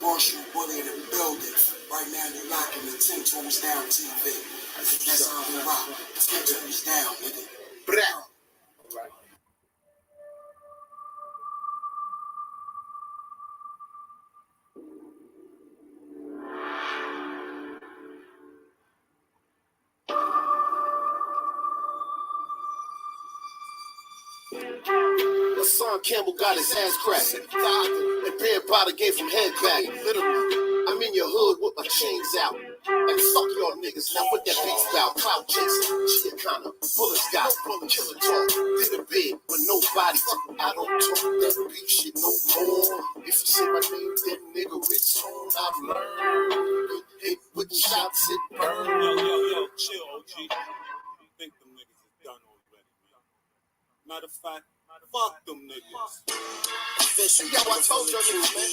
Marshall Bully in the building. Right now you're rocking the 10 Toes Down TV. That's how we rock. 10 Toes Down, nigga. Blah. Right. Hassan Campbell got his ass cracked. And Bear Potter gave him head back. Literally, I'm in your hood with my chains out. And fuck y'all niggas, now what that beats about? Cloud chasing, shit kinda. Bulletz Gotti, killer talk. Did a bid, but nobody took. I don't talk that beef shit no more. If you say my name, that nigga rich on, I've learned. Hit with the shots, it burn. Yo, chill, OG. I think them niggas is done already, man. Matter of fact, fuck them niggas. Yo, I told y'all niggas, man.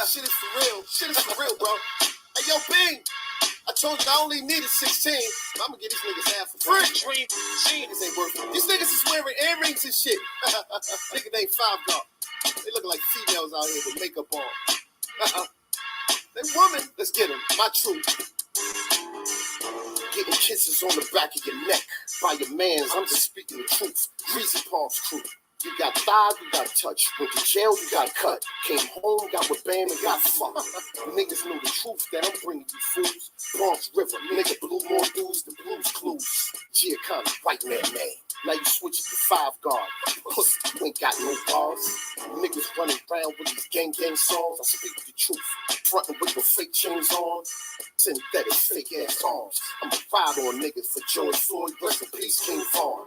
Shit is for real, bro. Hey, yo, Bing. I told you I only needed 16. I'm gonna get these niggas half for free. Niggas ain't worth it. These niggas is wearing earrings and shit. Niggas ain't 5 guard. They looking like females out here with makeup on. They woman. Let's get them. My truth. Getting kisses on the back of your neck by your mans. I'm just speaking the truth. Greasy Palms truth. You got thighs, you got touch. Went to jail, you got cut. Came home, got with Bam and got fucked. Niggas know the truth that I'm bringing you fools. Bronx River, nigga blew more dudes than Blues Clues. Giacano, white man. Now you switch it to 5 guard. Pussy, you ain't got no bars. Niggas running around with these gang songs. I speak the truth. Frontin' with the fake chains on. Synthetic fake ass arms. I'ma ride on niggas for George Floyd. Rest in peace, King Vaughn.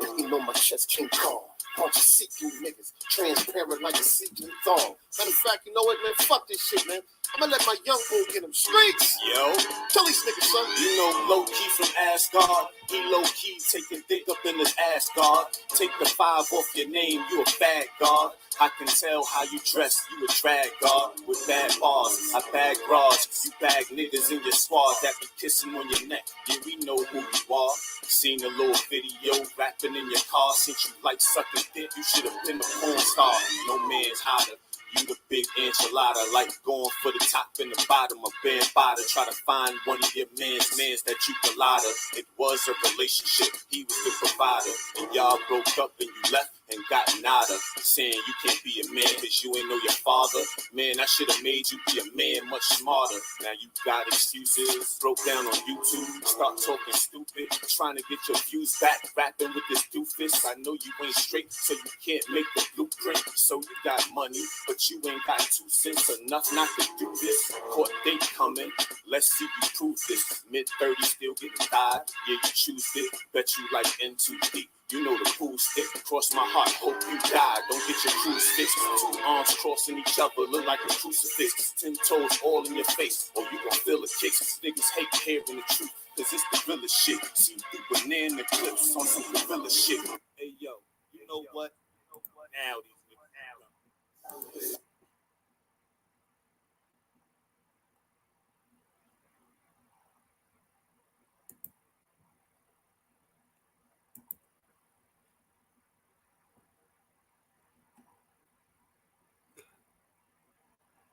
Beating on my chest, King Kong. Bunch of see-through niggas, transparent like a see-through thong. Matter of fact, you know what, man? Fuck this shit, man. I'm gonna let my young bull get him streets. Yo, tell these niggas, son. You know, low-key from Asgard. He low-key taking dick up in his ass guard. Take the 5 off your name, you a bad guard. I can tell how you dress, you a drag guard with bad bars. I bag bras, you bag niggas in your squad that be kissing on your neck. Yeah, we know who you are. Seen a little video rapping in your car. Since you like sucking dick, you should have been a porn star. No man's hotter. You the big enchilada, like going for the top and the bottom. A bare body, try to find one of your mans that you collide. It was a relationship, he was the provider. And y'all broke up and you left and got nada. Saying you can't be a man cause you ain't know your father. Man, I should have made you be a man much smarter. Now you got excuses, broke down on YouTube. Start talking stupid, trying to get your views back. Rapping with this doofus. I know you ain't straight, so you can't make the blueprint. So you got money, but you ain't got 2 cents enough not to do this. Court date coming, let's see you prove this. Mid-30s still getting tired, yeah you choose it. Bet you like N2D. You know the pool stick, cross my heart, hope you die. Don't get your cruise fixed. 2 arms crossing each other, look like a crucifix. 10 toes all in your face, or you gon' feel a kick. Niggas hate hearing the truth, cause it's the realest shit. See through banana clips on some gorilla shit. Hey yo, you know what? Now these niggas.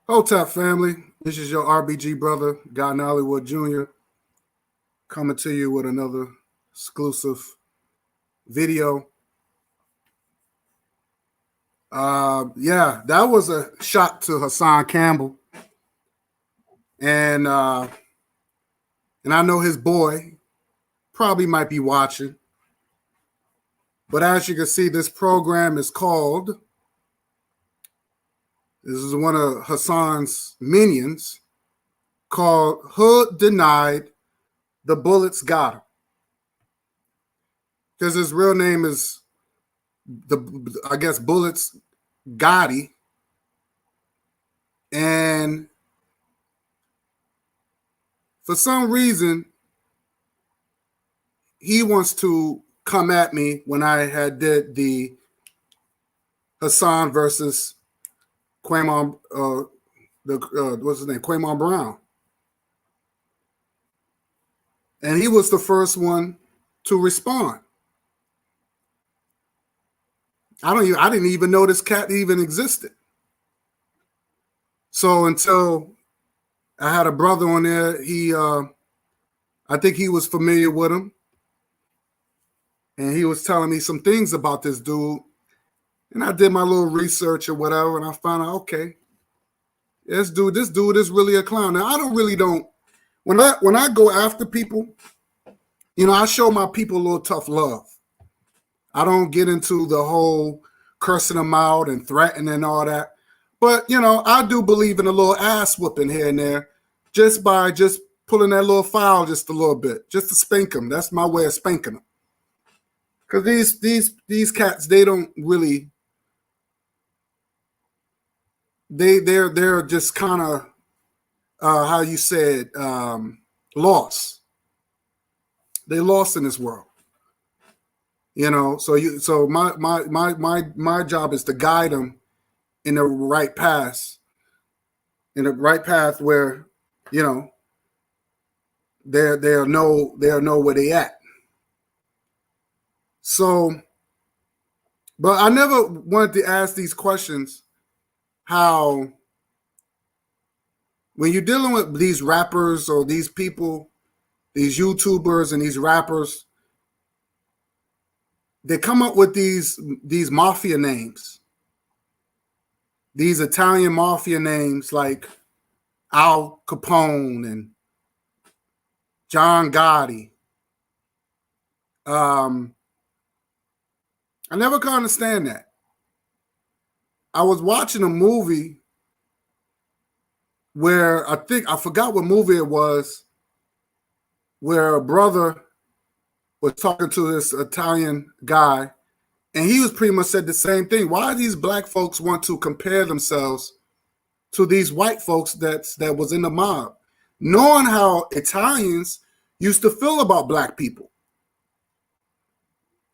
Hotep family, this is your RBG brother, Gott'Em Hollywood Jr., coming to you with another exclusive video. That was a shot to Hassan Campbell. And I know his boy probably might be watching. But as you can see, this program is called, this is one of Hassan's minions, called Hood Denied, the Bulletz Gotti. Because his real name is, Bulletz Gotti. And for some reason, he wants to come at me when I had did the Hassan versus Quamon, what's his name? Quamon Brown. And he was the first one to respond. I didn't even know this cat even existed. So until I had a brother on there. I think he was familiar with him, and he was telling me some things about this dude. And I did my little research or whatever, and I found out, okay, this dude is really a clown. Now, I don't when I go after people, I show my people a little tough love. I don't get into the whole cursing them out and threatening and all that. But, I do believe in a little ass whooping here and there just by just pulling that little file just a little bit, just to spank them. That's my way of spanking them. Because these cats, they don't really, they're just kind of, how you said, lost. They lost in this world. So my job is to guide them in the right path, where, they'll know where they at. So, but I never wanted to ask these questions, how, when you're dealing with these rappers or these people, these YouTubers and these rappers, they come up with these mafia names, these Italian mafia names like Al Capone and John Gotti. I never could understand that. I was watching a movie where I forgot what movie it was, where a brother was talking to this Italian guy, and he was pretty much said the same thing. Why do these black folks want to compare themselves to these white folks that was in the mob, knowing how Italians used to feel about black people,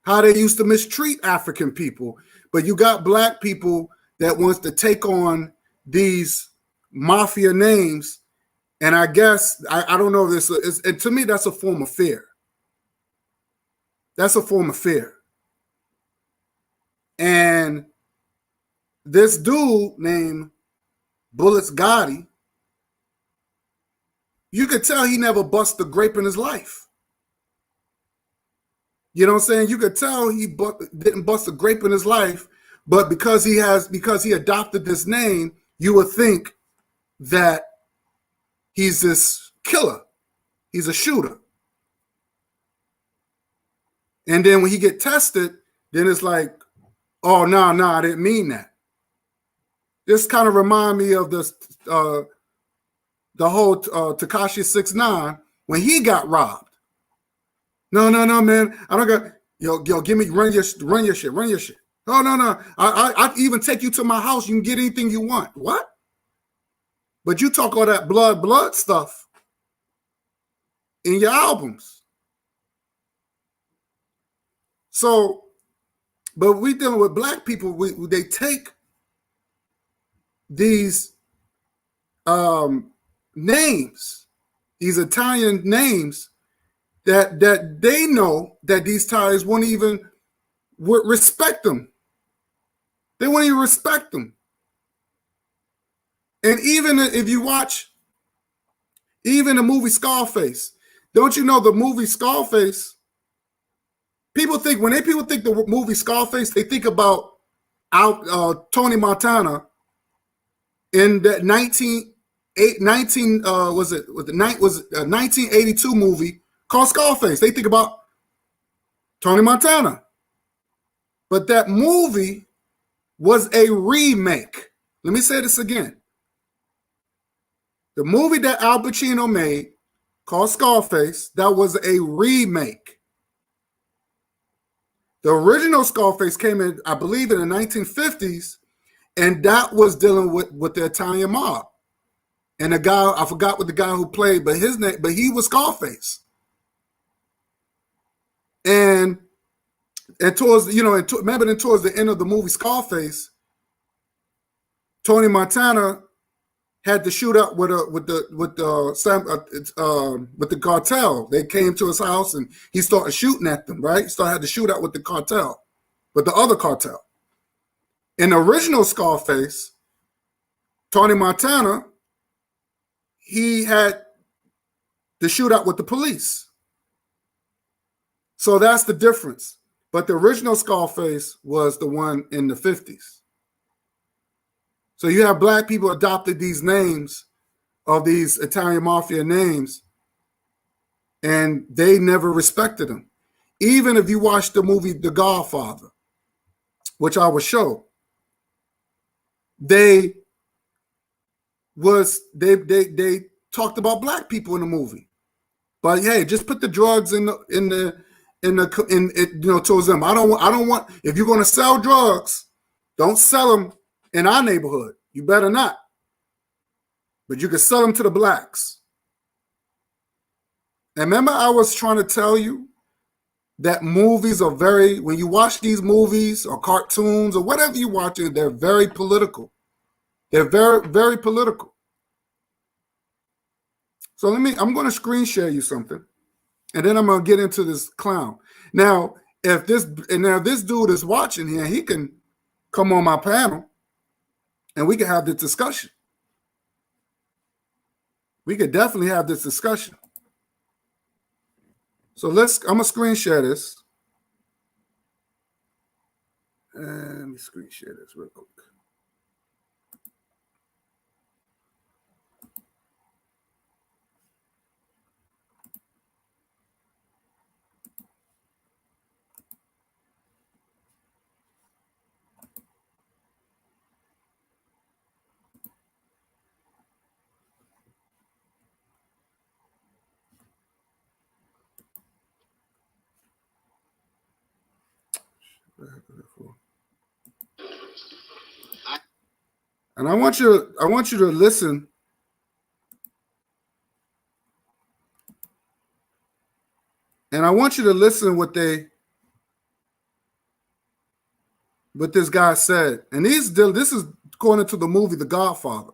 how they used to mistreat African people? But you got black people that wants to take on these mafia names, and I guess I don't know if this is, and to me that's a form of fear. That's a form of fear. And this dude named Bulletz Gotti, you could tell he never busted a grape in his life. You know what I'm saying? You could tell he didn't bust a grape in his life, but because he adopted this name, you would think that he's this killer. He's a shooter. And then when he get tested, then it's like, oh, no, I didn't mean that. This kind of remind me of this, the whole Tekashi 6ix9ine when he got robbed. No, man, I don't got, yo, give me, run your shit. Oh, no, I even take you to my house. You can get anything you want. What? But you talk all that blood stuff in your albums. So, but we dealing with black people. They take these names, these Italian names that they know that these Italians won't even respect them. They won't even respect them. And even if you watch even the movie Scarface, don't you know the movie Scarface? People think the movie Scarface, they think about Tony Montana in that 1982 movie called Scarface. They think about Tony Montana. But that movie was a remake. Let me say this again. The movie that Al Pacino made called Scarface, that was a remake. The original Scarface came in, I believe, in the 1950s, and that was dealing with the Italian mob. And the guy, I forgot what the guy who played, but he was Scarface. And towards, towards the end of the movie Scarface, Tony Montana had to shoot up with the cartel. They came to his house and he started shooting at them, right? He had to shoot out with the cartel, with the other cartel. In the original Scarface, Tony Montana, he had the shootout with the police. So that's the difference. But the original Scarface was the one in the 50s. So you have black people adopted these names of these Italian mafia names, and they never respected them. Even if you watch the movie The Godfather, which I will show, they talked about black people in the movie. But hey, just put the drugs in towards them. I don't want if you're gonna sell drugs, don't sell them in our neighborhood. You better not. But you can sell them to the blacks. And remember, I was trying to tell you that movies are when you watch these movies or cartoons or whatever you're watching, they're very political. They're very, very political. So I'm going to screen share you something, and then I'm going to get into this clown. Now, if this dude is watching here, he can come on my panel, and we can have this discussion. We could definitely have this discussion. So I'm going to screen share this. And let me screen share this real quick. And I want you to listen. And I want you to listen what this guy said. And this is according to the movie The Godfather.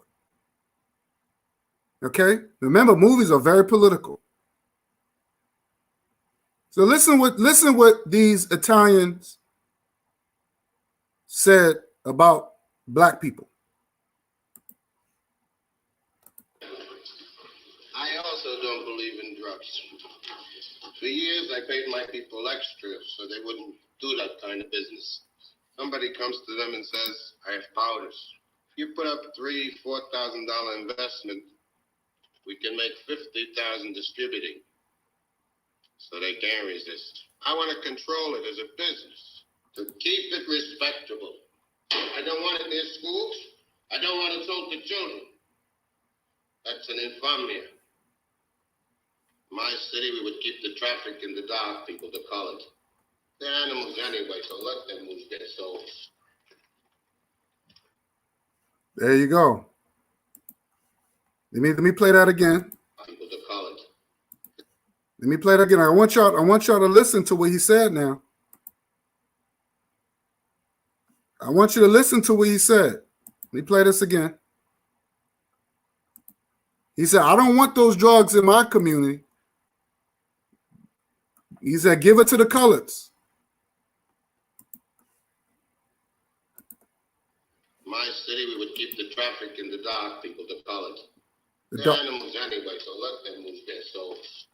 Okay? Remember, movies are very political. So listen what these Italians said about black people. I also don't believe in drugs. For years, I paid my people extra so they wouldn't do that kind of business. Somebody comes to them and says, I have powders. If you put up $3,000-$4,000 investment, we can make $50,000 distributing. So they can't resist. I want to control it as a business, to keep it respectable. I don't want it near schools. I don't want it sold to children. That's an infamia. My city, we would keep the traffic in the dark, people to call it. They're animals anyway, so let them lose their souls. There you go. Let me play that again. People to call it. Let me play it again. I want y'all to listen to what he said now. I want you to listen to what he said. Let me play this again. He said, I don't want those drugs in my community. He said, give it to the coloreds. My city, we would keep the traffic in the dark, people to call it. They're animals anyway, so let them lose their souls.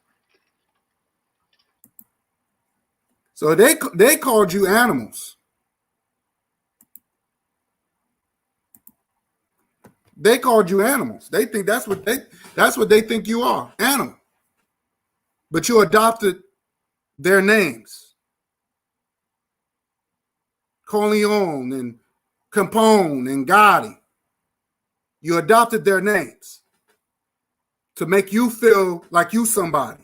So they called you animals. They called you animals. They think that's what they think you are, animal. But you adopted their names. Corleone and Capone and Gotti. You adopted their names to make you feel like you somebody.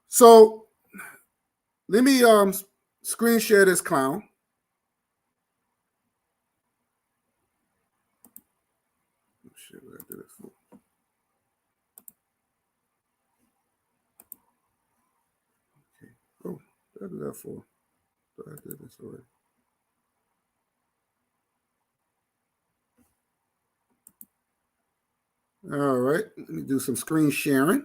So let me screen share this clown. Oh, shit, what I did it for? Okay. Oh, what I did that for? I did this already. All right, let me do some screen sharing.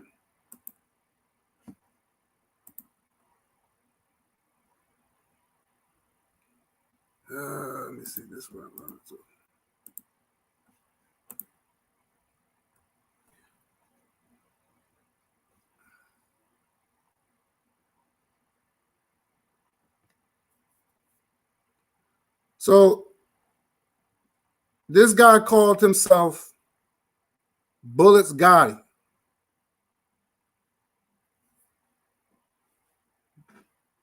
Let me see this one. So this guy called himself Bulletz Gotti.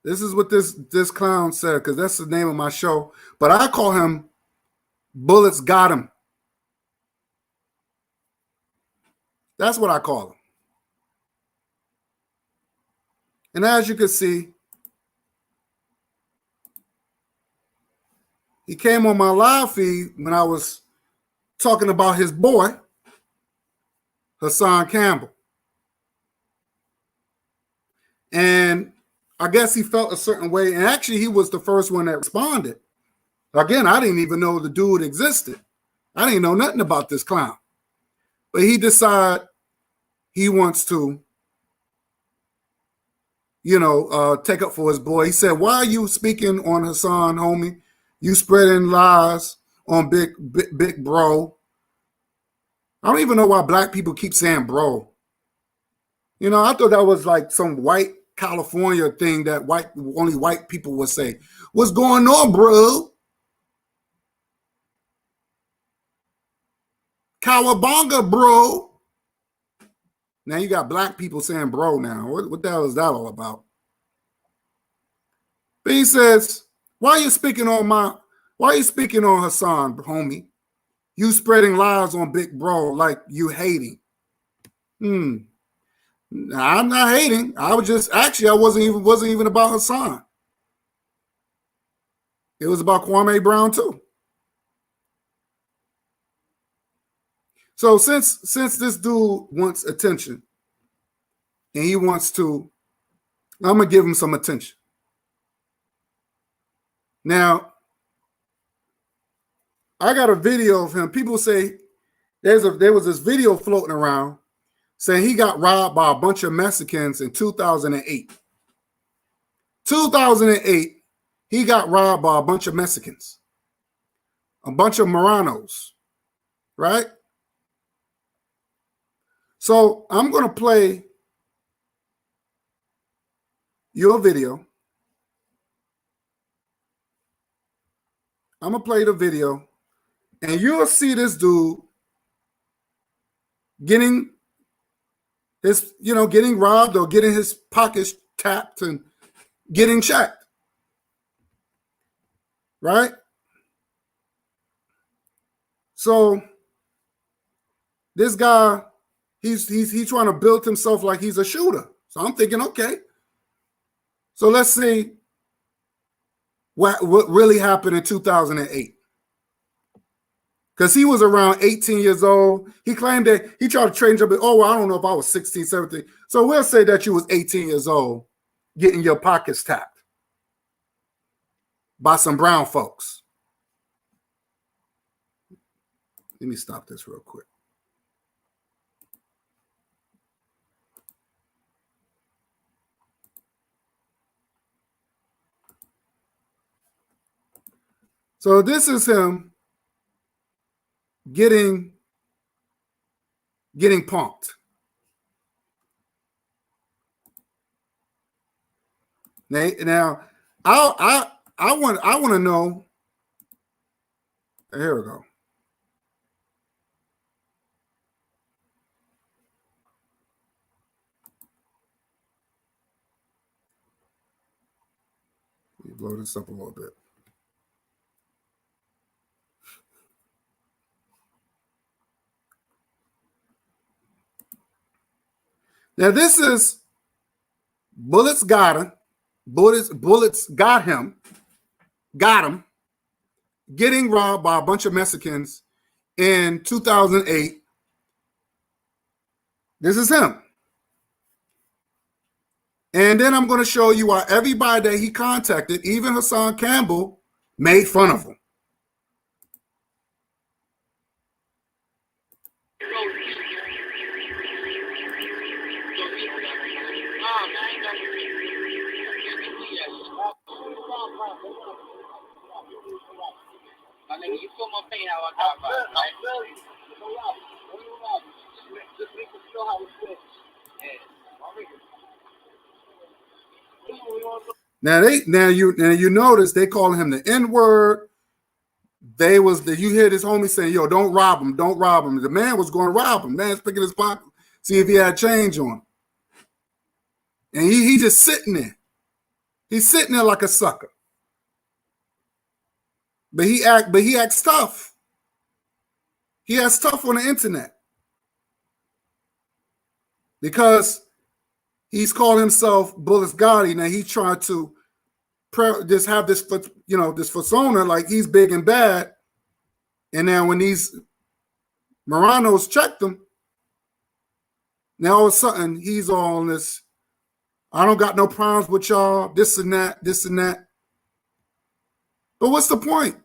This is what this clown said, because that's the name of my show. But I call him Bulletz Gott'Em. That's what I call him. And as you can see, he came on my live feed when I was talking about his boy, Hassan Campbell. And I guess he felt a certain way. And actually, he was the first one that responded. Again, I didn't even know the dude existed. I didn't know nothing about this clown. But he decided he wants to, take up for his boy. He said, "Why are you speaking on Hassan, homie? You spreading lies on big bro." I don't even know why black people keep saying bro. I thought that was like some white California thing that only white people would say. What's going on, bro? Cowabunga, bro. Now you got black people saying bro now. What the hell is that all about? But he says, why are you speaking on Hassan, homie? You spreading lies on big bro like you hating. I'm not hating. I wasn't even about Hassan. It was about Kwame Brown too. So since this dude wants attention and he wants to, I'm gonna give him some attention. Now, I got a video of him. People say there was this video floating around saying he got robbed by a bunch of Mexicans in 2008. 2008, he got robbed by a bunch of Mexicans, a bunch of Moranos, right? So I'm going to play your video. I'm going to play the video, and you'll see this dude getting robbed or getting his pockets tapped and getting checked, right? So this guy, he's trying to build himself like he's a shooter. So I'm thinking, okay, so let's see what really happened in 2008. Because he was around 18 years old. He claimed that he tried to change up. I don't know if I was 16, 17. So we'll say that you was 18 years old getting your pockets tapped by some brown folks. Let me stop this real quick. So this is him getting punked. Now, I want to know. Here we go. Let me blow this up a little bit. Now this is Bulletz Gotti. Bulletz got him, getting robbed by a bunch of Mexicans in 2008. This is him. And then I'm going to show you why everybody that he contacted, even Hassan Campbell, made fun of him. My nigga, you feel my pain how I got by, right? Just make us feel how it feels. Now you notice they call him the N-word. you hear this homie saying, yo, don't rob him, don't rob him. The man was going to rob him. Man's picking his pocket, see if he had change on him. And he just sitting there. He's sitting there like a sucker. But he acts tough. He acts tough on the internet. Because he's called himself Bulletz Gotti. Now he's trying to just have this, this persona like he's big and bad. And now when these Maranos checked him, now all of a sudden he's all on this, I don't got no problems with y'all, this and that, this and that. But what's the point?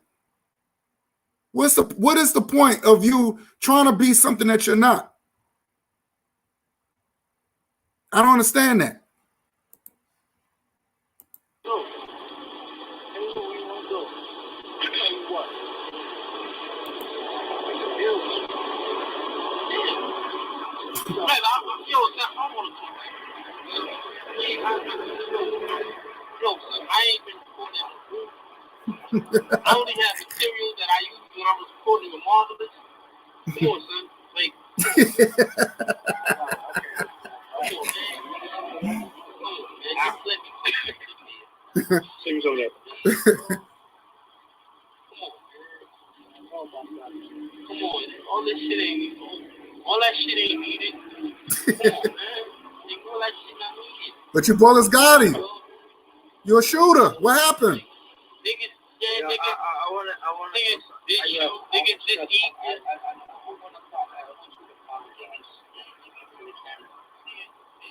What is the point of you trying to be something that you're not? I don't understand that. I ain't been recording in the group. I only have material that I used when I was recording with Marvelous. Come on, son. Like, come on, man. Just let me Sing some of that. Come on, all that shit ain't needed. All that shit ain't needed. Come on, man. All that shit not needed. But you Bulletz Gotti. You're a shooter. What happened? Niggas, yeah, niggas. I wanna. Niggas, this you. Niggas just eat.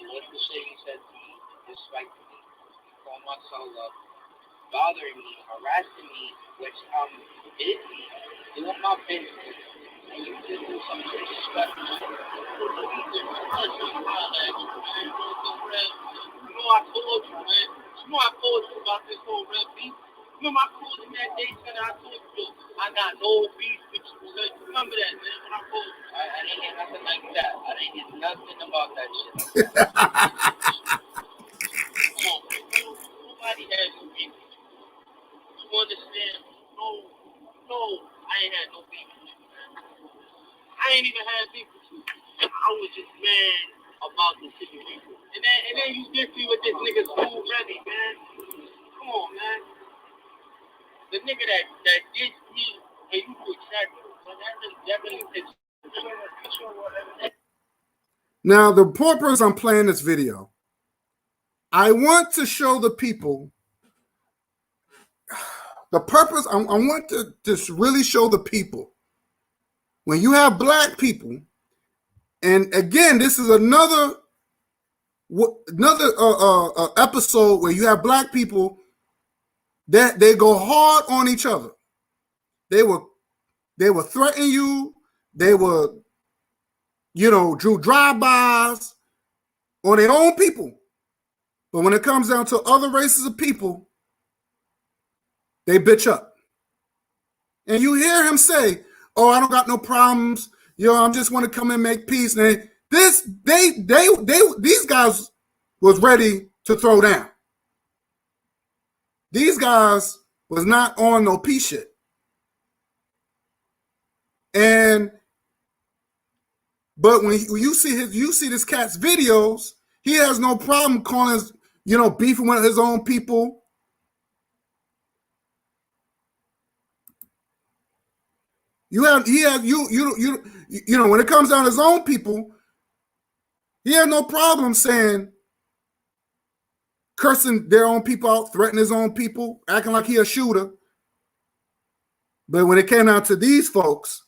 What the shit he said to me, despitefully, call my soul up, bothering me, harassing me, which I'm busy doing my business, and you just do something disrespectful. You know I told you, man. You know I told you about this whole red beef. Remember I called you that day, son, I told you, I got no beef with you, son. Remember that, man, when I called you. I didn't hear nothing like that. I didn't hear nothing about that shit. Come on, man. Nobody has no beef with you. You understand? No, I ain't had no beef with you, man. I ain't even had beef with you. I was just mad about the situation. And then you get me with this nigga School Ready, man. Come on, man. The nigga that did me, and you do exactly. But that really fits. Now, the purpose I'm playing this video, I want to show the people the purpose. I want to just really show the people when you have black people, and again, this is another episode where you have black people that they go hard on each other. They were threatening you. They were, drew drive-bys on their own people. But when it comes down to other races of people, they bitch up. And you hear him say, oh, I don't got no problems. I just want to come and make peace. And these guys was ready to throw down. These guys was not on no peace shit. But when you see this cat's videos, he has no problem calling, beefing with his own people. When it comes down to his own people, he had no problem saying, cursing their own people out, threatening his own people, acting like he a shooter. But when it came down to these folks,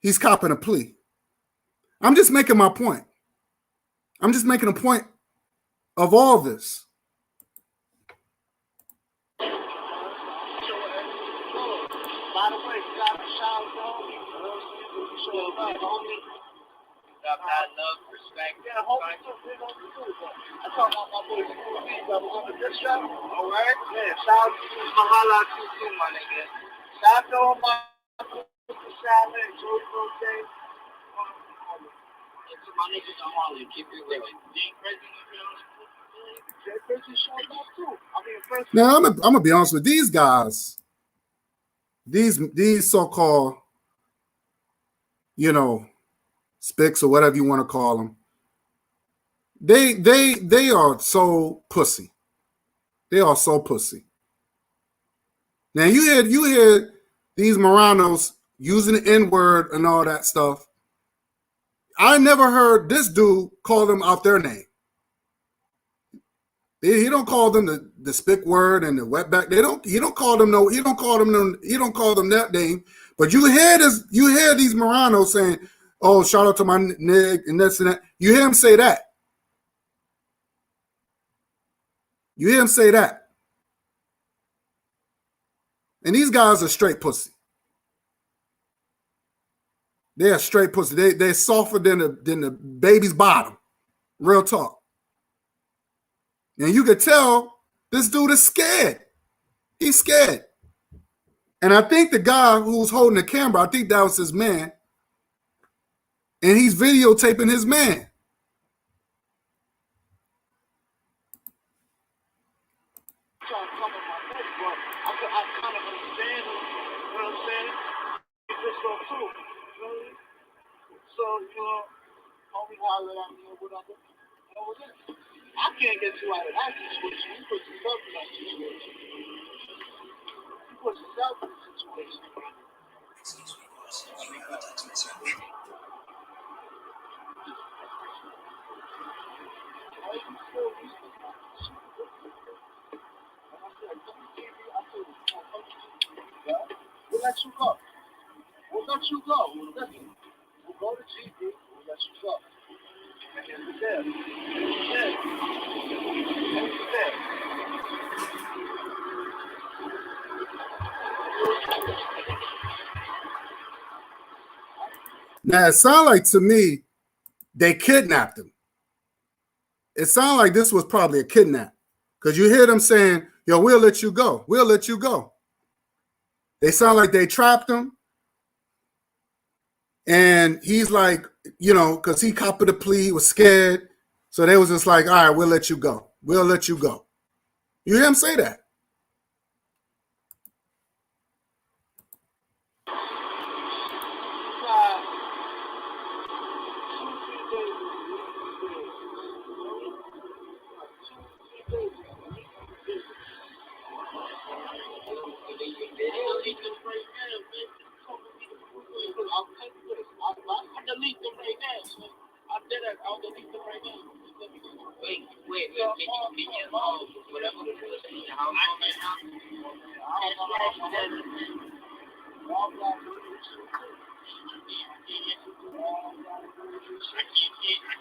he's copping a plea. I'm just making my point. I'm just making a point of all this. By the way, you got a shout out. Got that love, respect. Yeah, hope I talk about my boy that was on the diss track. All right? Yeah, shout out to Mahala too, my nigga. Shout out to all my Salad, Joey Rote. To my niggas on Harlem, keep it living. Now, I'm gonna be honest with these guys. these so-called, you know, spics or whatever you want to call them, they are so pussy. They are so pussy. Now you hear these Moranos using the N-word and all that stuff. I never heard this dude call them out their name. He don't call them the spick word and the wetback. He don't call them that name. But you hear these Moranos saying, "Oh, shout out to my nig," and this and that. You hear him say that. You hear him say that. And these guys are straight pussy. They're straight pussy. They're softer than the baby's bottom. Real talk. And you could tell this dude is scared. He's scared. And I think the guy who's holding the camera, I think that was his man. And he's videotaping his man. I can't get you out of that situation. You put yourself in that situation. You put yourself in the situation. We'll let you go. We'll let you go. We'll go to GP. We'll let you go. And then we're there. Now, it sounds like to me, they kidnapped him. It sounds like this was probably a kidnap. Because you hear them saying, "Yo, we'll let you go. We'll let you go." They sound like they trapped him. And he's like, you know, because he copied the plea, he was scared. So they was just like, "All right, we'll let you go. We'll let you go." You hear him say that? I'll delete them right now. I'll delete them right now. Wait, can you whatever the house right now? I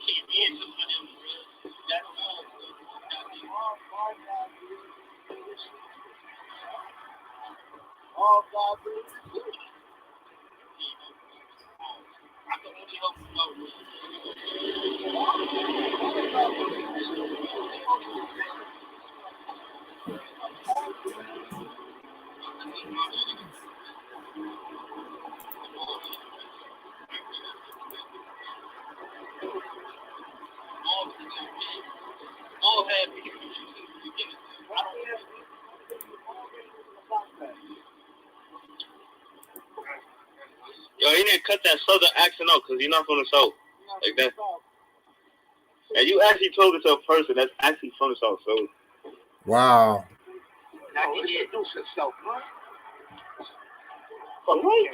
can't answer for them. That's all. All God will. I can only help you out. All have people. I don't have Yo, he didn't cut that southern accent out because he's not from the south. Like that. And you actually told it to a person that's actually from the south, so. Wow. Now he introduced himself, huh? But wait.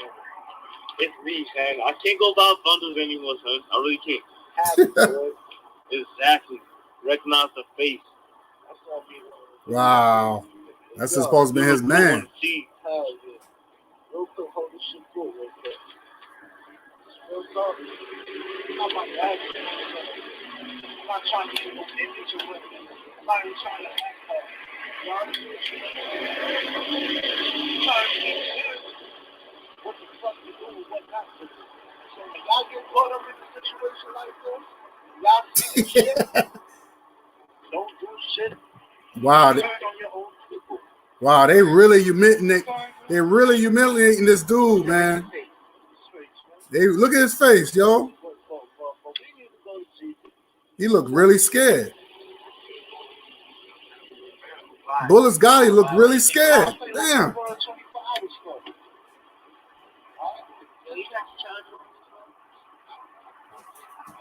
It's me, man. I can't go about thunders anymore, son. I really can't. Exactly. Recognize the face. Wow. That's supposed to be his man. I'm not trying to get no image of women. I'm not even trying to act hard. I'm trying to get serious. What the fuck to do and what not to do. So when y'all get caught up in a situation like this, y'all see the shit, don't do shit. Wow. Turn on your own people. Wow, they really humiliating this dude, man. They look at his face, yo. He looked really scared. Bulletz Gotti looked really scared. Damn.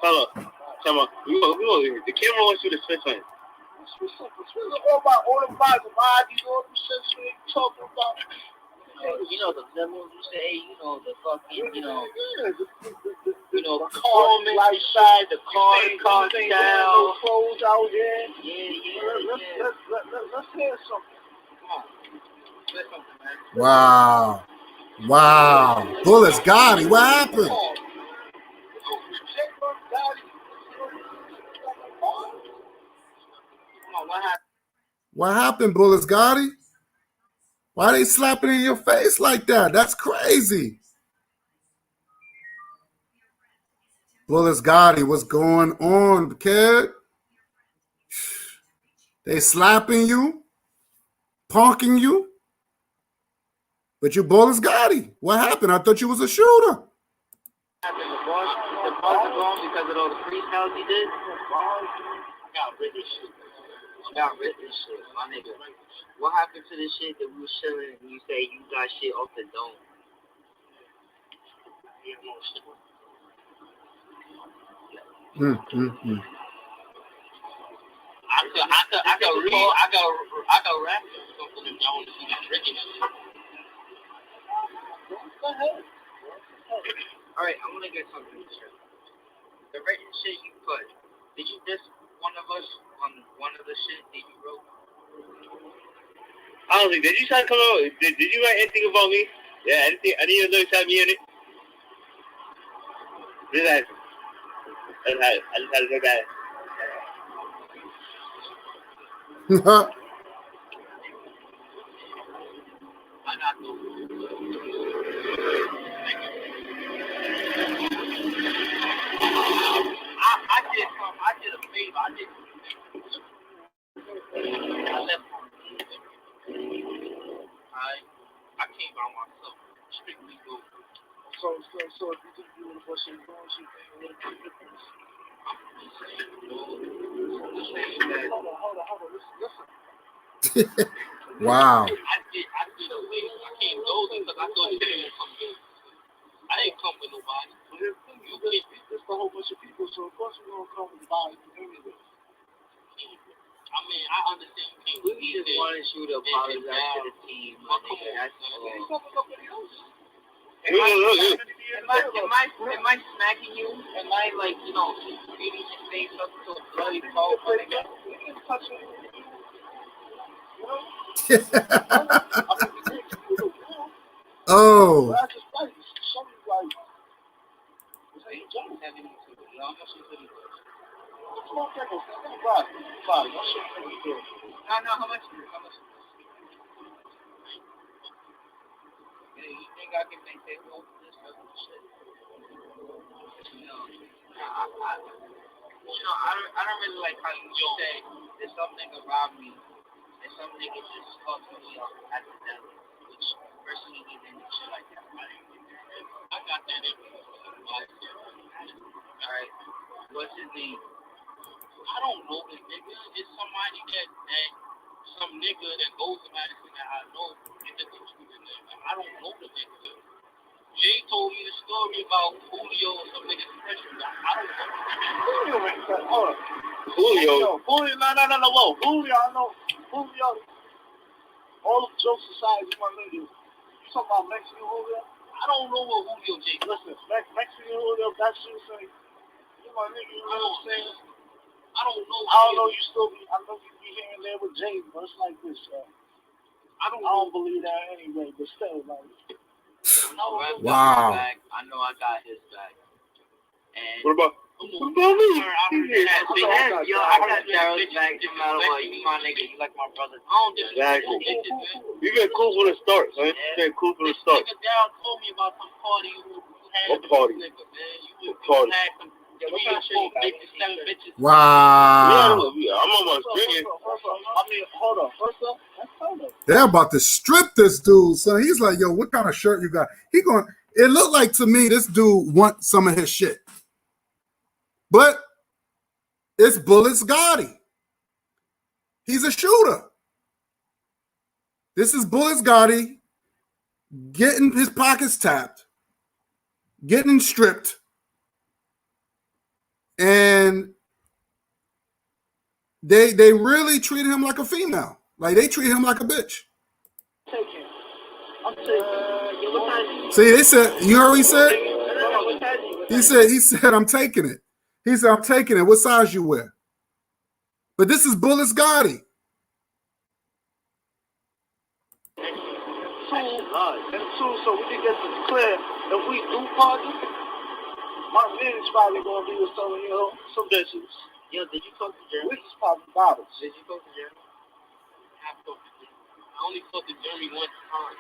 Hold on. Come on. The camera wants you to spit something. What's all about all the bodies, all the shit you talking about? You know the limos you say, you know the fucking, you know, the car lifestyle, the car down, no clothes out here. Yeah. Let's hear something. Come on, say something, man. Wow. Bulletz Gotti, what happened? What happened, Bulletz Gotti? Why they slapping in your face like that? That's crazy. Bulletz Gotti, what's going on, kid? They slapping you, punking you, but you Bulletz Gotti. What happened? I thought you was a shooter. The boss is wrong because of all the freestyles he did. I got rid of shit. My nigga. What happened to this shit that we was chilling and you say you got shit off the dome? I could rap something if y'all want to see that Ricky shit. Go ahead. Alright, I'm gonna get something straight. The written shit you put, did you diss one of us on one of the shit that you wrote? I don't think. Did you try to come out? Did you write anything about me? Yeah, anything? I didn't even know you had me in it. I just had to look at it. I got those. I did a favor. I left I came by myself. Strictly go. So if you think you would have watched it going, you would have put difference. Hold on. Listen. Wow. I did a favor. I came golden because I thought you didn't come good. I didn't come with nobody. But here's the thing, there's a whole bunch of people, so of course we're going to come with the body anyway. I mean, I understand you can't believe it. We just wanted you to apologize to the team. My nigga, that's all. Am I smacking you? Am I like, you know, beating your face up to a bloody pulp? Oh. How much? You think I can maintain all of this shit? I don't really like how you say that some nigga robbed me and some nigga just fucked me up accidentally, which personally didn't do shit like that. I got that in me. Alright, what's his name? I don't know this nigga. It's somebody that some nigga that goes to Madison that I know. I don't know the nigga. Jay told me the story about Julio or some nigga's pressure. I don't know. Julio, no. Whoa. Julio, I know. Julio, all of jokes aside, he's my nigga. You talking about Mexican Julio? I don't know what Julio Jay. Listen, Mexican Julio, that's you saying. You my nigga, you know what I'm saying? I don't know. I know you be here and there with James, but it's like this, I don't believe that anyway, but still, like. Wow. I know I got his back. And What about me? I got Daryl's back no matter what. You my nigga. You like my brother. Exactly. You been cool from the start, man. You been cool from the start. Nigga Daryl told me about some party you had. What party? Nigga, man. What party? Wow. Yeah, I'm almost drinking. Hold on. First up. They're about to strip this dude, son. He's like, yo, what kind of shirt you got? It looked like to me this dude wants some of his shit. But it's Bulletz Gotti. He's a shooter. This is Bulletz Gotti getting his pockets tapped, getting stripped, And they really treat him like a female. Like they treat him like a bitch. Taking. I'm taking. See, they said, you heard what he said? He said, I'm taking it. He said, I'm taking it. What size you wear? But this is Bulletz Gotti. So we can get this clear. If we do party, my man's probably gonna be with some, some bitches. Yo, did you talk to Jeremy? We just popping bottles. Did you talk to Jeremy? I talked to Jeremy. I only talked to Jeremy one time.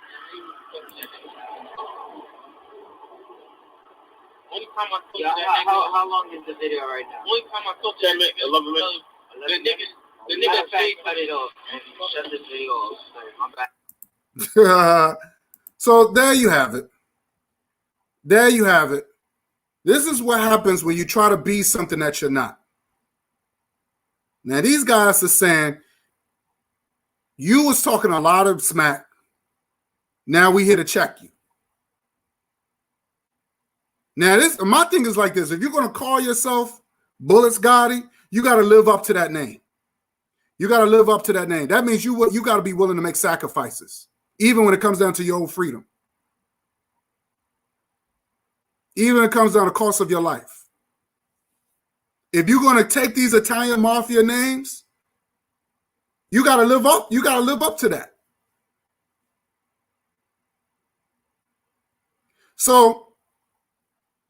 Only time I talked to that nigga. How long is the video right now? Only time I talked to that nigga. 11 minutes. The nigga cut it off and shut this video off. I'm back. So there you have it. There you have it. This is what happens when you try to be something that you're not. Now, these guys are saying, you was talking a lot of smack. Now we here to check you. Now, my thing is like this. If you're going to call yourself Bulletz Gotti, you got to live up to that name. You got to live up to that name. That means you got to be willing to make sacrifices, even when it comes down to your own freedom. Even when it comes down to the cost of your life. If you're going to take these Italian mafia names, you got to live up. You got to live up to that. So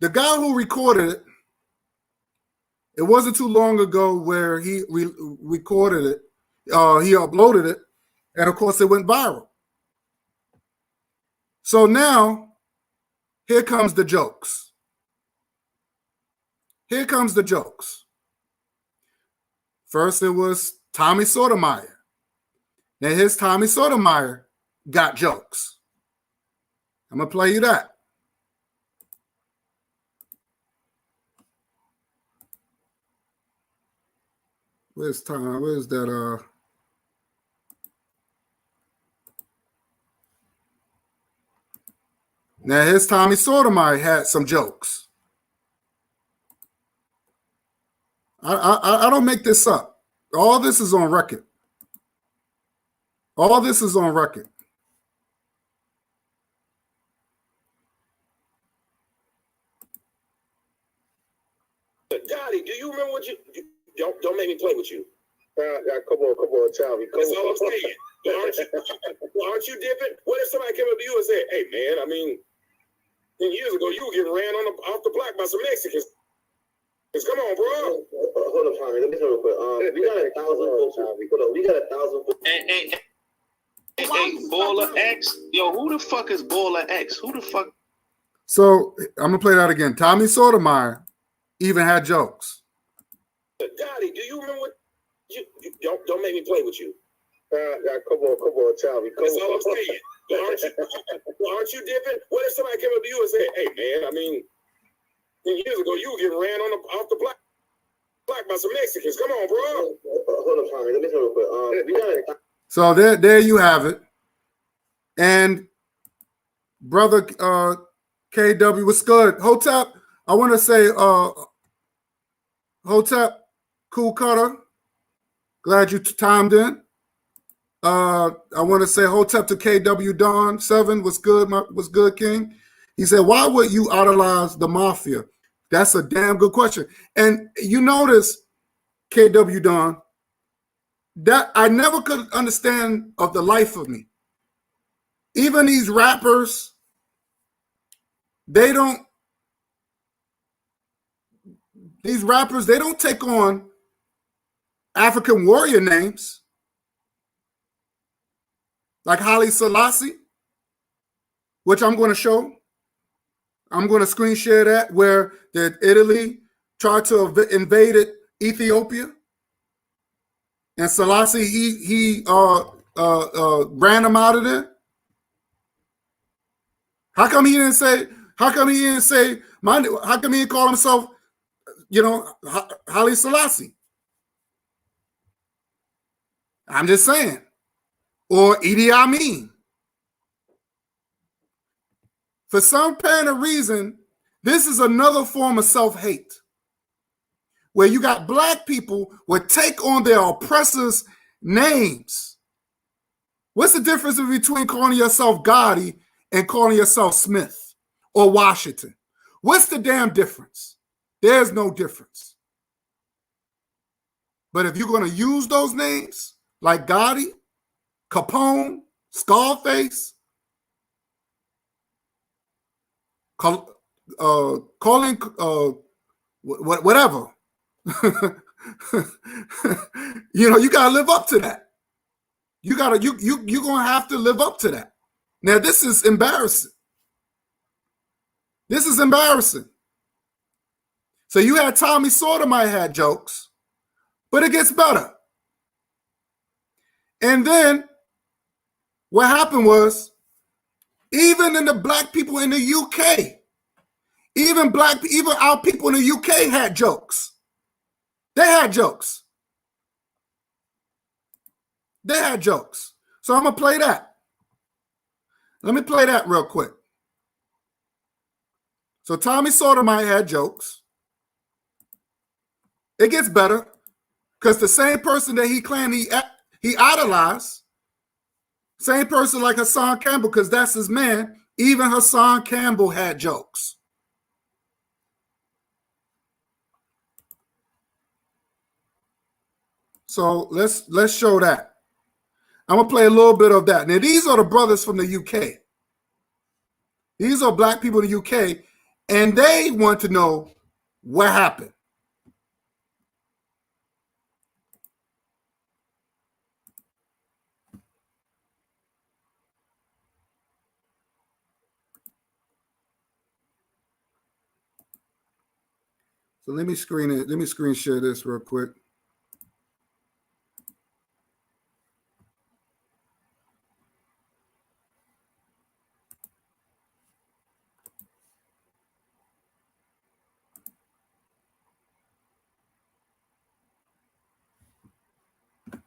the guy who recorded it, it wasn't too long ago where he recorded it. He uploaded it. And, of course, it went viral. So now, here comes the jokes. Here comes the jokes. First, it was Tommy Sotomayor. Now, here's Tommy Sotomayor got jokes. I'm going to play you that. Where's Tom? Where's that? Now, here's Tommy Sotomayor had some jokes. I don't make this up. All this is on record. All this is on record. Gotti, do you remember what you don't make me play with you? Come on, Tommy. That's all I'm saying. Aren't you different? What if somebody came up to you and said, "Hey, man, I mean, 10 years ago you were getting ran off the block by some Mexicans. Come on, bro." Hold up, Tommy. Let me tell you real quick. We got 1,000 folks. We got 1,000 folks. Hey, Baller X. Yo, who the fuck is Baller X? Who the fuck? So I'm gonna play that again. Tommy Sotomayor even had jokes. Gotti, do you remember what you don't make me play with you? Come on, Tommy. That's all I'm saying. Aren't you different? What if somebody came up to you and said, "Hey, man, I mean, 10 years ago you were getting ran off the block by some Mexicans. Come on, bro." Hold up, Tommy. Let me tell you real quick. So there you have it. And brother KW, what's good? Hotep, I want to say Hotep, cool cutter. Glad you timed in. I want to say Hotep to KW Don 7. What's good, what's good, King? He said, why would you idolize the mafia? That's a damn good question. And you notice, KW Don, that I never could understand of the life of me. Even these rappers, they don't take on African warrior names like Haile Selassie, which I'm going to show. I'm going to screen share that, where Italy tried to invade Ethiopia. And Selassie, he ran him out of there. How come he didn't say? How come he didn't call himself, Haile Selassie? I'm just saying. Or Idi Amin. For some apparent reason, this is another form of self-hate. where you got black people would take on their oppressors' names. What's the difference between calling yourself Gotti and calling yourself Smith or Washington? What's the damn difference? There's no difference. But if you're going to use those names like Gotti, Capone, Scarface, calling whatever, you gotta live up to that. You're gonna have to live up to that. Now, this is embarrassing. This is embarrassing. So you had Tommy Sotomayor had jokes, but it gets better. And then what happened was, even in the black people in the UK, even our people in the UK had jokes. They had jokes. They had jokes. So I'm going to play that. Let me play that real quick. So Tommy Sotomayor had jokes. It gets better because the same person that he claimed he idolized, same person like Hassan Campbell, because that's his man, even Hassan Campbell had jokes. So let's show that. I'm gonna play a little bit of that. Now, these are the brothers from the UK. These are black people in the UK, and they want to know what happened. So let me screen share this real quick.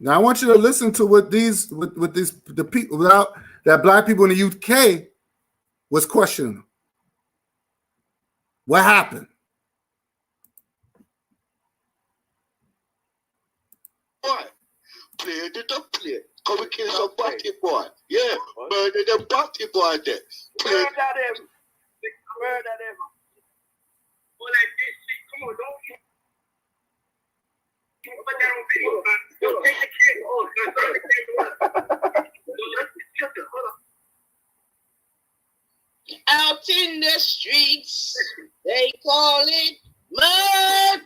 Now I want you to listen to what the people that black people in the UK was questioning. What happened? Boy, play the play. Come and kill some party boy. Yeah, murder them party boy there. Murder them. Murder them. All that this shit, come on, don't get. Out in the streets, they call it murder.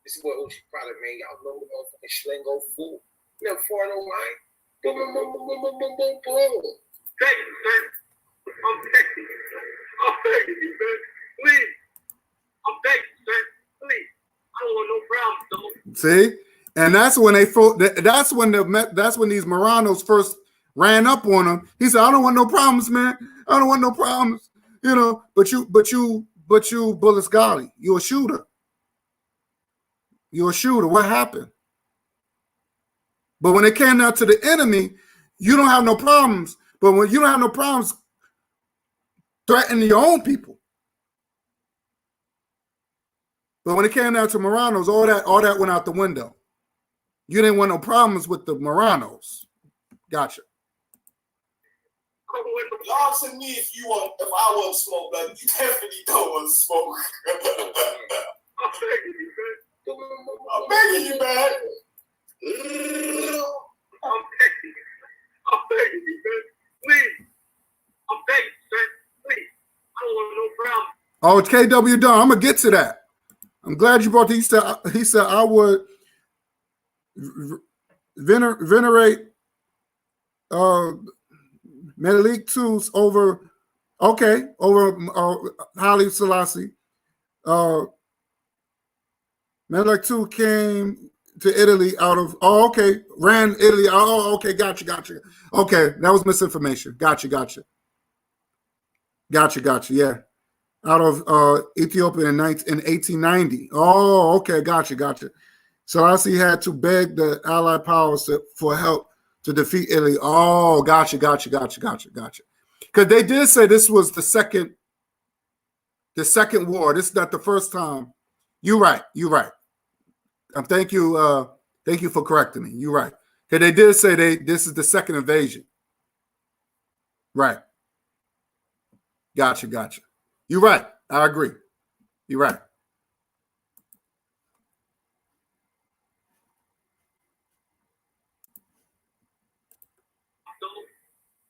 This is what Ocean Product, man. Y'all know the motherfucking Schlingo fool. You never foreign no line. Boom, boom, boom, boom, boom, boom, boom, boom. Thank you, man. I'm begging you. I'm begging you, man. Please. I'm begging you, man. Please. I don't want no problems, though. See? And that's when these Moranos first ran up on him. He said, I don't want no problems, man. I don't want no problems. But you, Bulletz Gotti, you're a shooter. You're a shooter. What happened? But when it came down to the enemy, you don't have no problems. But when you don't have no problems threatening your own people. But when it came down to Moranos, all that went out the window. You didn't want no problems with the Moranos. Gotcha. Y'all to me if I want smoke, but you definitely don't want smoke. I'm begging you, man. I'm begging you, man. I'm begging you, man. Please. I'm begging you, man. Please. I don't want no problem. Oh, it's KW Dunn. I'm gonna get to that. I'm glad you brought that. He said I would venerate Menelik II over Haile Selassie. Menelik II came to Italy ran Italy. Oh, okay, gotcha. Okay, that was misinformation. Gotcha. Yeah, out of Ethiopia in 1890. Oh, okay, gotcha. Selassie had to beg the Allied powers for help to defeat Italy. Oh, gotcha. Because they did say this was the second The second war. This is not the first time. You're right. You're right. Thank you. Thank you for correcting me. You're right. Because they did say this is the second invasion. Right. Gotcha. You're right. I agree. You're right.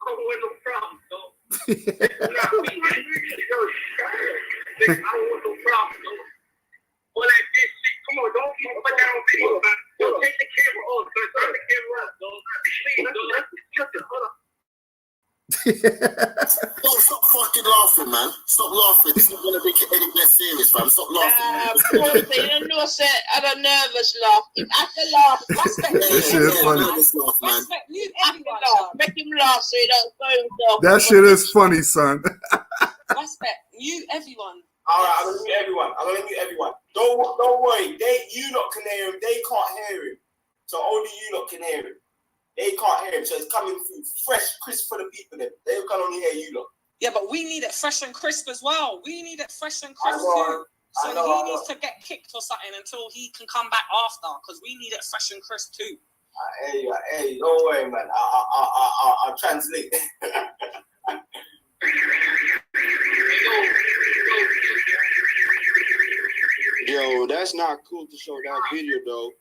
With no problem, though. I don't want no problem, though. All that this shit, come on, don't put that on video, man. Don't take the camera off, man. Turn the camera up, though. Please, though. Hold up. Don't stop fucking laughing, man. Stop laughing. This is not gonna make it any less serious, man. Stop laughing. You know, said I got nervous laugh. I can laugh. This shit is funny. Make him laugh so he don't go himself. That shit is funny, son. Respect. Mute everyone. All right, I'm gonna mute everyone. Don't worry. You lot can hear him. They can't hear him. So only you lot can hear him. They can't hear him. So it's coming through fresh, crisp for the people. They can only hear you lot. Yeah, but we need it fresh and crisp as well. We need it fresh and crisp too. So he needs to get kicked or something until he can come back after, because we need it fresh and crisp too. Hey, don't worry, man. I'll translate. Yo, that's not cool to show that video though.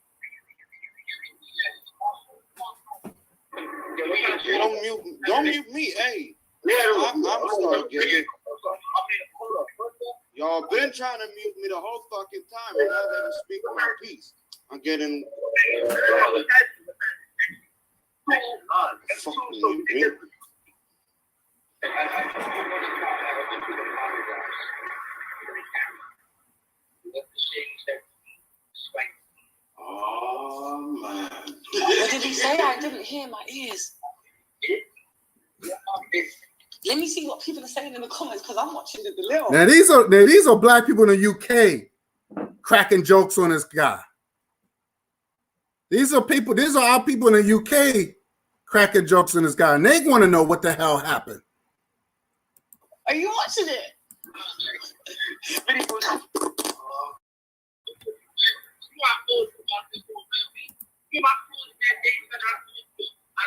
Don't mute me, hey. I'm sorry, getting. Y'all been trying to mute me the whole fucking time, and now that I'm speaking my piece, I'm getting fucking mute. Oh man. What did he say? I didn't hear my ears. Let me see what people are saying in the comments, because I'm watching the little. Now these are black people in the UK cracking jokes on this guy. These are our people in the UK cracking jokes on this guy, and they want to know what the hell happened. Are you watching it? I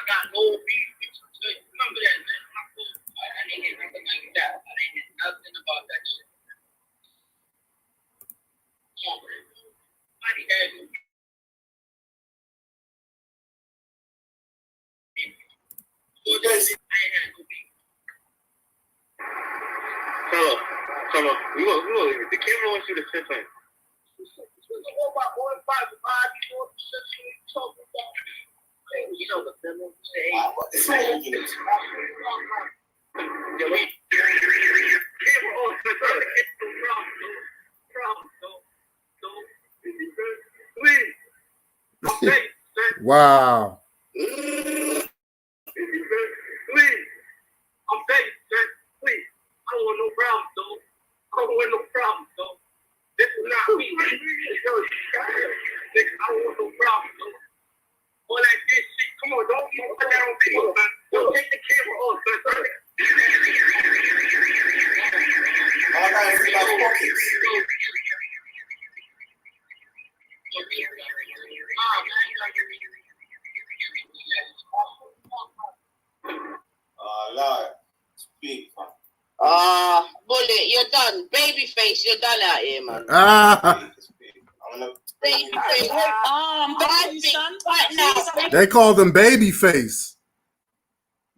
got no beef. Remember that, man. I didn't hear nothing like that. I didn't hear nothing about that shit. Come on, man. I didn't hear no beef. I ain't had no beef. Come on. We go. The camera wants you to say something. You know the film say. Wow. Please. I'm begging, sir. Please. I don't want no problems, though. I don't want no problems, though. This is not me. I don't want no problems, though. All that good shit. Come on, don't put that on video, man. Don't take the camera off, man. I gotta see my pockets. Lord. Speak, man. Bullet, you're done. Babyface, you're done out here, man. Babyface. Right now. They call them Babyface.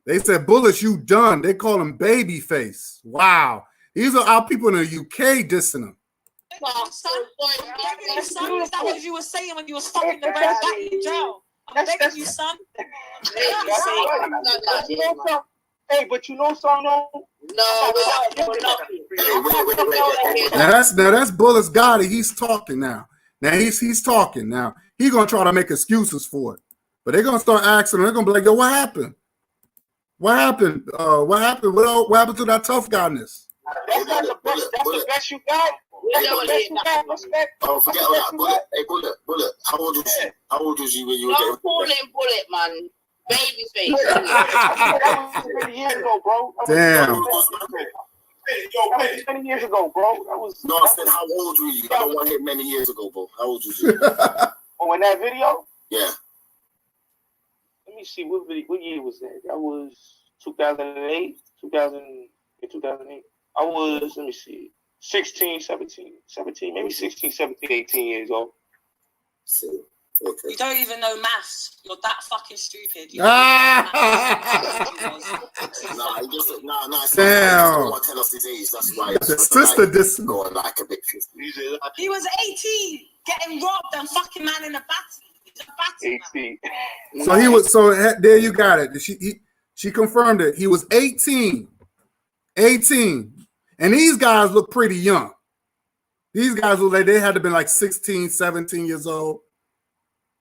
They said, Bulletz, you done. They call him Babyface. Wow. These are our people in the UK dissing him. Son, is that what you were saying when you were stopping the bread back in jail? I'm begging you, son. Hey, but you know something? No. Now that's Bulletz Gotti. He's talking now. Now he's talking now. He's gonna try to make excuses for it, but they're gonna start asking him. They're gonna be like, "Yo, what happened? What happened? What happened? What happened to that tough guyness?" That's the best you got. Oh, forget all that, Bullet. Hey, Bullet. How old was you when you were getting? Don't call him Bullet, man. Babyface. That was 30 years ago, bro. Damn. many years ago, bro. No, I said, how old were you? I don't want to hear many years ago, bro. How old was you? Oh, in that video? Yeah. Let me see. What year was that? That was 2008, 2008. I was, let me see, 17, maybe 16, 17, 18 years old. Okay. You don't even know maths. You're that fucking stupid. You don't even know maths. Damn. What tell us his age? That's why. The sister this going like a bit. He was 18, getting robbed and fucking man in a battery. He's a battery 18. man. So he was. So there you got it. She confirmed it. He was 18, and these guys look pretty young. These guys look like they had to be like 16, 17 years old.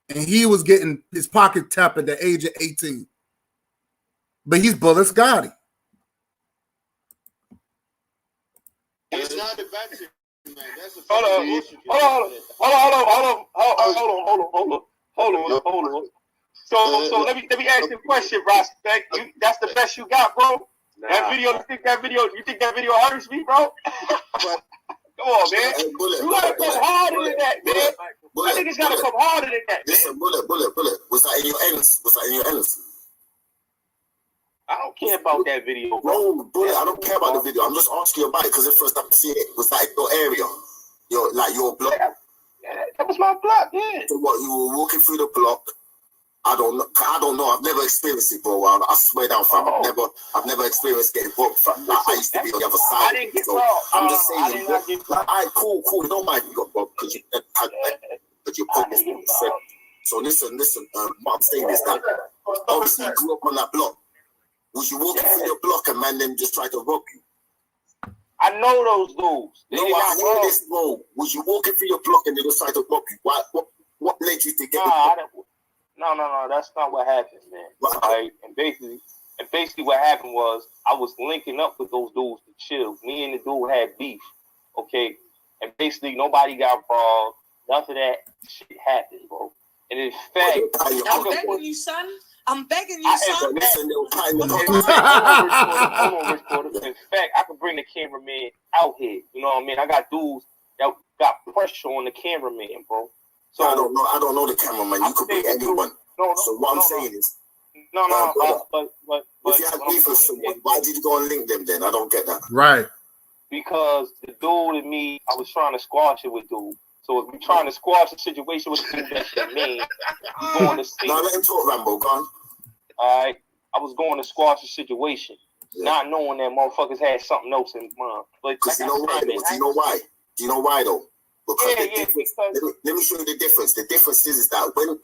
And he was getting his pocket tapped at the age of 18. But he's Bulletz Gotti. It's not the battery, man. That's a Hold on. So let me ask you a question, Ross. That's the best you got, bro? Nah. You think that video hurts me, bro? Come on, man. You gotta come harder than that, man. I think it's gotta come harder than that, man. Listen, Bullet. Was that in your ends? I don't care about that video, bro. No, Bullet, I don't care about the video. I'm just asking you about it because the first time I see it, was that in your area? Your block? Yeah, that was my block, yeah. So what, you were walking through the block? I don't know. I've never experienced it, bro. I swear down, fam. I've never experienced getting robbed, fam. Like, I used to be on the other side. I didn't get so robbed. I'm just saying, alright, cool. Don't mind you got robbed because you put this in the. So listen. What I'm saying is that obviously you grew up on that block. Was you walking through your block and man them just tried to rob you? I know those dudes. No, I hear this, bro. Was you walking through your block and they just tried to rob you? What led you to get No, that's not what happened, man. Right? And basically what happened was I was linking up with those dudes to chill. Me and the dude had beef, okay? And basically nobody got robbed. None of that shit happened, bro. And in fact, I'm begging you, son. I'm begging you, son. Hold on, Rich Porter. In fact, I can bring the cameraman out here. You know what I mean? I got dudes that got pressure on the cameraman, bro. So I don't know the cameraman. You could be anyone. So what I'm saying is, but if you had beef with someone, why did you go and link them then? I don't get that. Right. Because the dude and me, I was trying to squash it with dude. So if we're trying to squash the situation with dude, that's me. Going to see. Now let him talk, Rambo. Go on. All right. I was going to squash the situation, not knowing that motherfuckers had something else in mind. But because you know why? Do you know why though? Because let me show you the difference. The difference is that when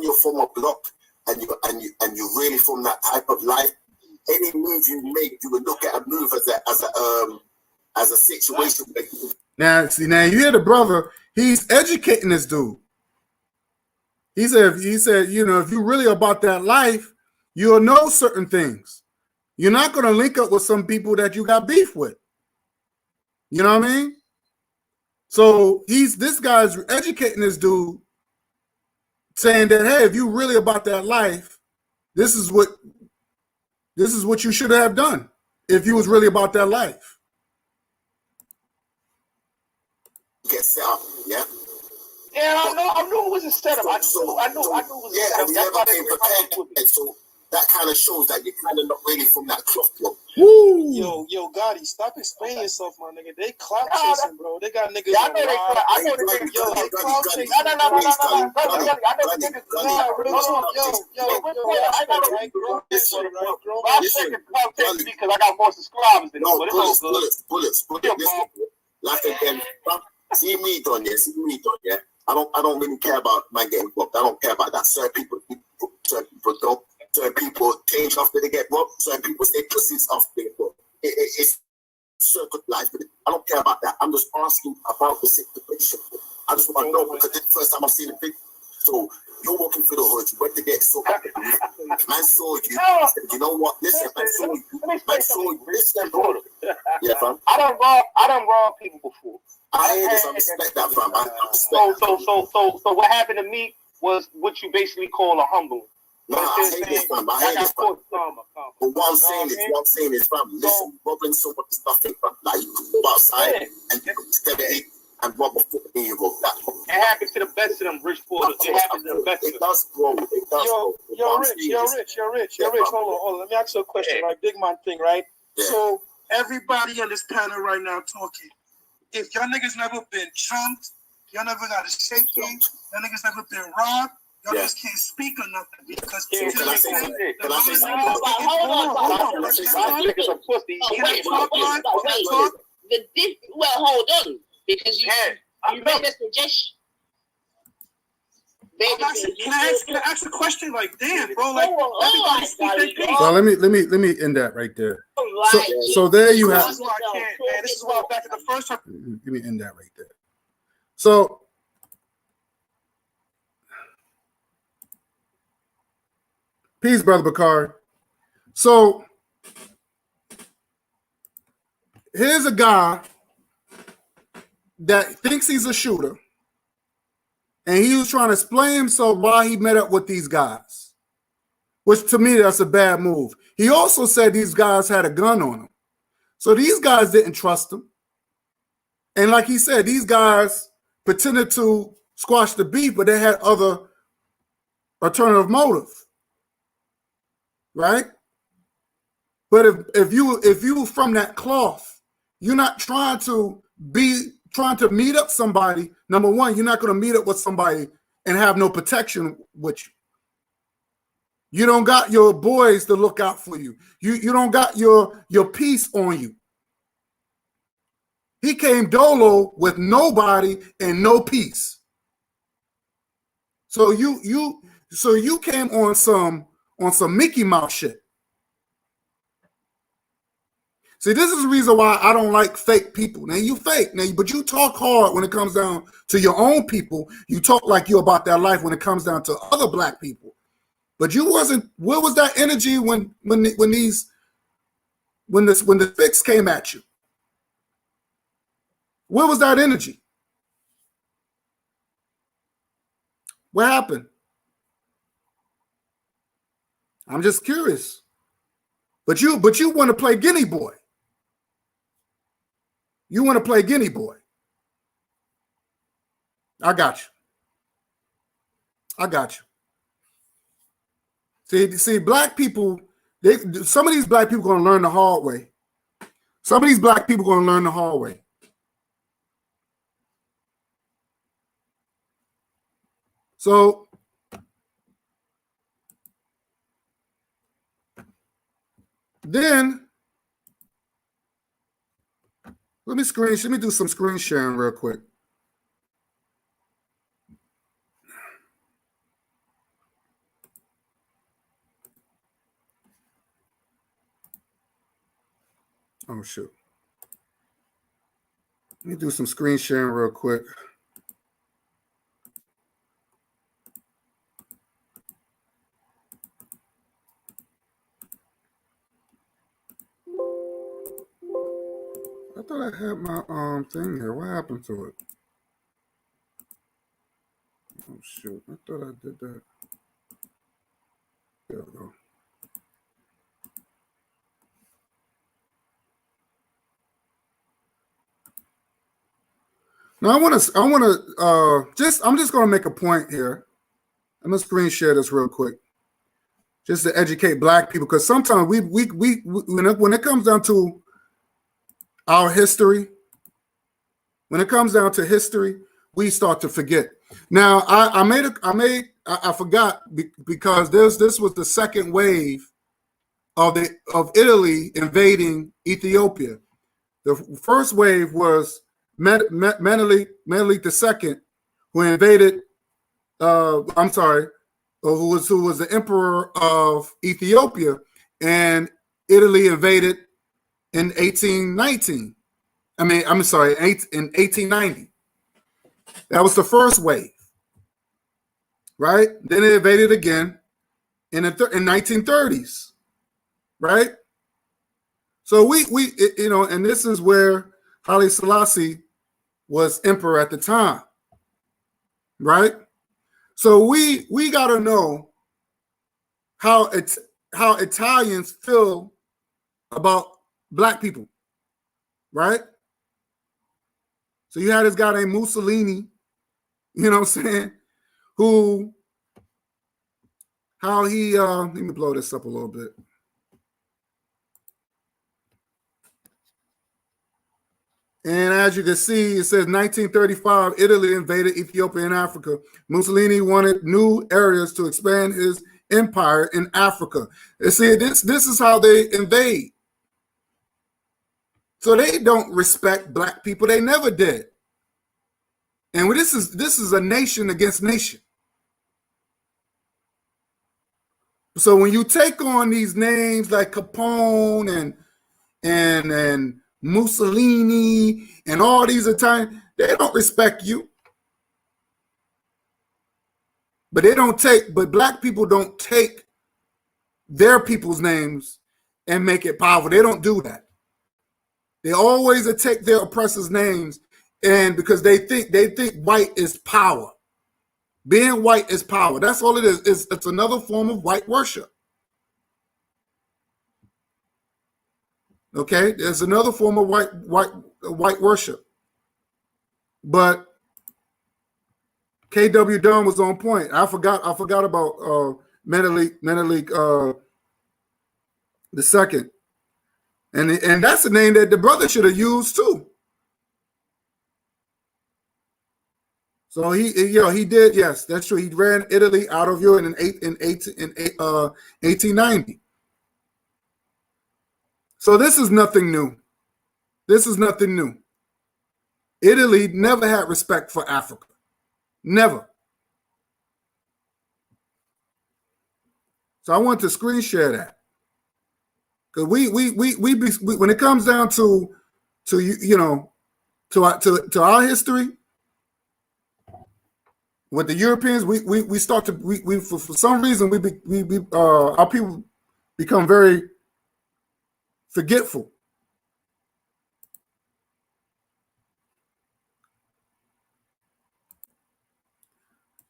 you're from a block and you're really from that type of life, any move you make, you would look at a move as a situation. Now you hear the brother. He's educating this dude. He said, if you're really about that life, you'll know certain things. You're not going to link up with some people that you got beef with. You know what I mean? So this guy's educating this dude, saying that, hey, if you really about that life, this is what you should have done if you was really about that life. Get set up, yeah. Yeah, I knew it was a setup. I knew it was a setup. That's why they prepared with me. So that kind of shows that you're kind of not really from that cloth club. Woo! Yo, Gotti, stop explaining yourself, my nigga. They clout chasing, bro. They got niggas. I know they clout chasing. I know the niggas. Because I got more subscribers than you. Bullets. Like again, see me done, yeah. I don't really care about man getting robbed. I don't care about that. Certain people don't. Certain people change after they get robbed. Certain people stay pussies after they get robbed. It's circle life. I don't care about that. I'm just asking about the situation. I just want to know because this is the first time I've seen a big. So you're walking through the hood. You went to get so man saw you. Said, you know what? Listen, man saw you. Listen, bro. Yeah, fam. I don't rob people before. I hear this. I respect that, fam. So what happened to me was what you basically call a humbling. No, I hate this, fam. I hate this, fam. But what I'm saying is, fam, listen, Robin, so what the stuff is, fam. Like, you can go outside and you can step it and rub a foot in your road. It happens to the best of them rich boys. It happens to the best of them. It does, bro. It does, bro. You're rich. Hold on. Let me ask you a question, right? Big man thing, right? Yeah. So everybody on this panel right now talking. If y'all niggas never been trumped, y'all never got a safety, y'all niggas never been robbed, y'all niggas can't speak or nothing because Can I say something? Can I say something? Hold on. Niggas are pussy. Well, hold on, because you made a suggestion. Can I ask a question? Like, damn, bro, like, everybody speak their piece. So let me end that right there. So there you have. This is why I can't, man. This is why back to the first time. Let me end that right there. So peace, brother Bakari. So here's a guy that thinks he's a shooter, and he was trying to explain himself why he met up with these guys, which to me, that's a bad move. He also said these guys had a gun on them. So these guys didn't trust him. And like he said, these guys pretended to squash the beef, but they had other alternative motive, right? But if you from that cloth, you're not trying to meet up somebody. Number one, you're not going to meet up with somebody and have no protection with you. You don't got your boys to look out for you. You don't got your peace on you. He came dolo with nobody and no peace. So you came on some Mickey Mouse shit. See, this is the reason why I don't like fake people. Now, you fake, but you talk hard when it comes down to your own people. You talk like you about that life when it comes down to other black people. But you wasn't. Where was that energy when the fix came at you? Where was that energy? What happened? I'm just curious. But you want to play Guinea boy. You want to play Guinea boy. I got you. See, black people, some of these black people going to learn the hard way. Some of these black people going to learn the hard way. So then let me do some screen sharing real quick. Oh shoot. Let me do some screen sharing real quick. I thought I had my thing here. What happened to it? Oh shoot. I thought I did that. There we go. Now I'm just gonna make a point here. I'm gonna screen share this real quick, just to educate black people, because sometimes we when it comes down to our history, when it comes down to history, we start to forget. Now I forgot because this was the second wave of Italy invading Ethiopia. The first wave was Menelik II, who invaded. Who was the emperor of Ethiopia, and Italy invaded in 1819. In 1890. That was the first wave, right? Then it invaded again in 1930s, right? So we and this is where Haile Selassie was emperor at the time, right? So we got to know how Italians feel about black people, right? So you had this guy named Mussolini, you know what I'm saying, how he, let me blow this up a little bit. And as you can see, it says 1935, Italy invaded Ethiopia and Africa. Mussolini wanted new areas to expand his empire in Africa. And see, this is how they invade. So they don't respect black people. They never did. And this is a nation against nation. So when you take on these names like Capone and Mussolini and all these Italian, they don't respect you. But black people don't take their people's names and make it powerful. They don't do that. They always take their oppressors' names, and because they think white is power. Being white is power. That's all it is. It's another form of white worship. Okay, there's another form of white worship. But K.W. Dunn was on point. I forgot about Menelik the second, and that's the name that the brother should have used too. So he did. Yes, that's true. He ran Italy out of Europe in 1890. So this is nothing new. This is nothing new. Italy never had respect for Africa. Never. So I want to screen share that. Because we when it comes down to our history with the Europeans, we start to for some reason our people become very forgetful.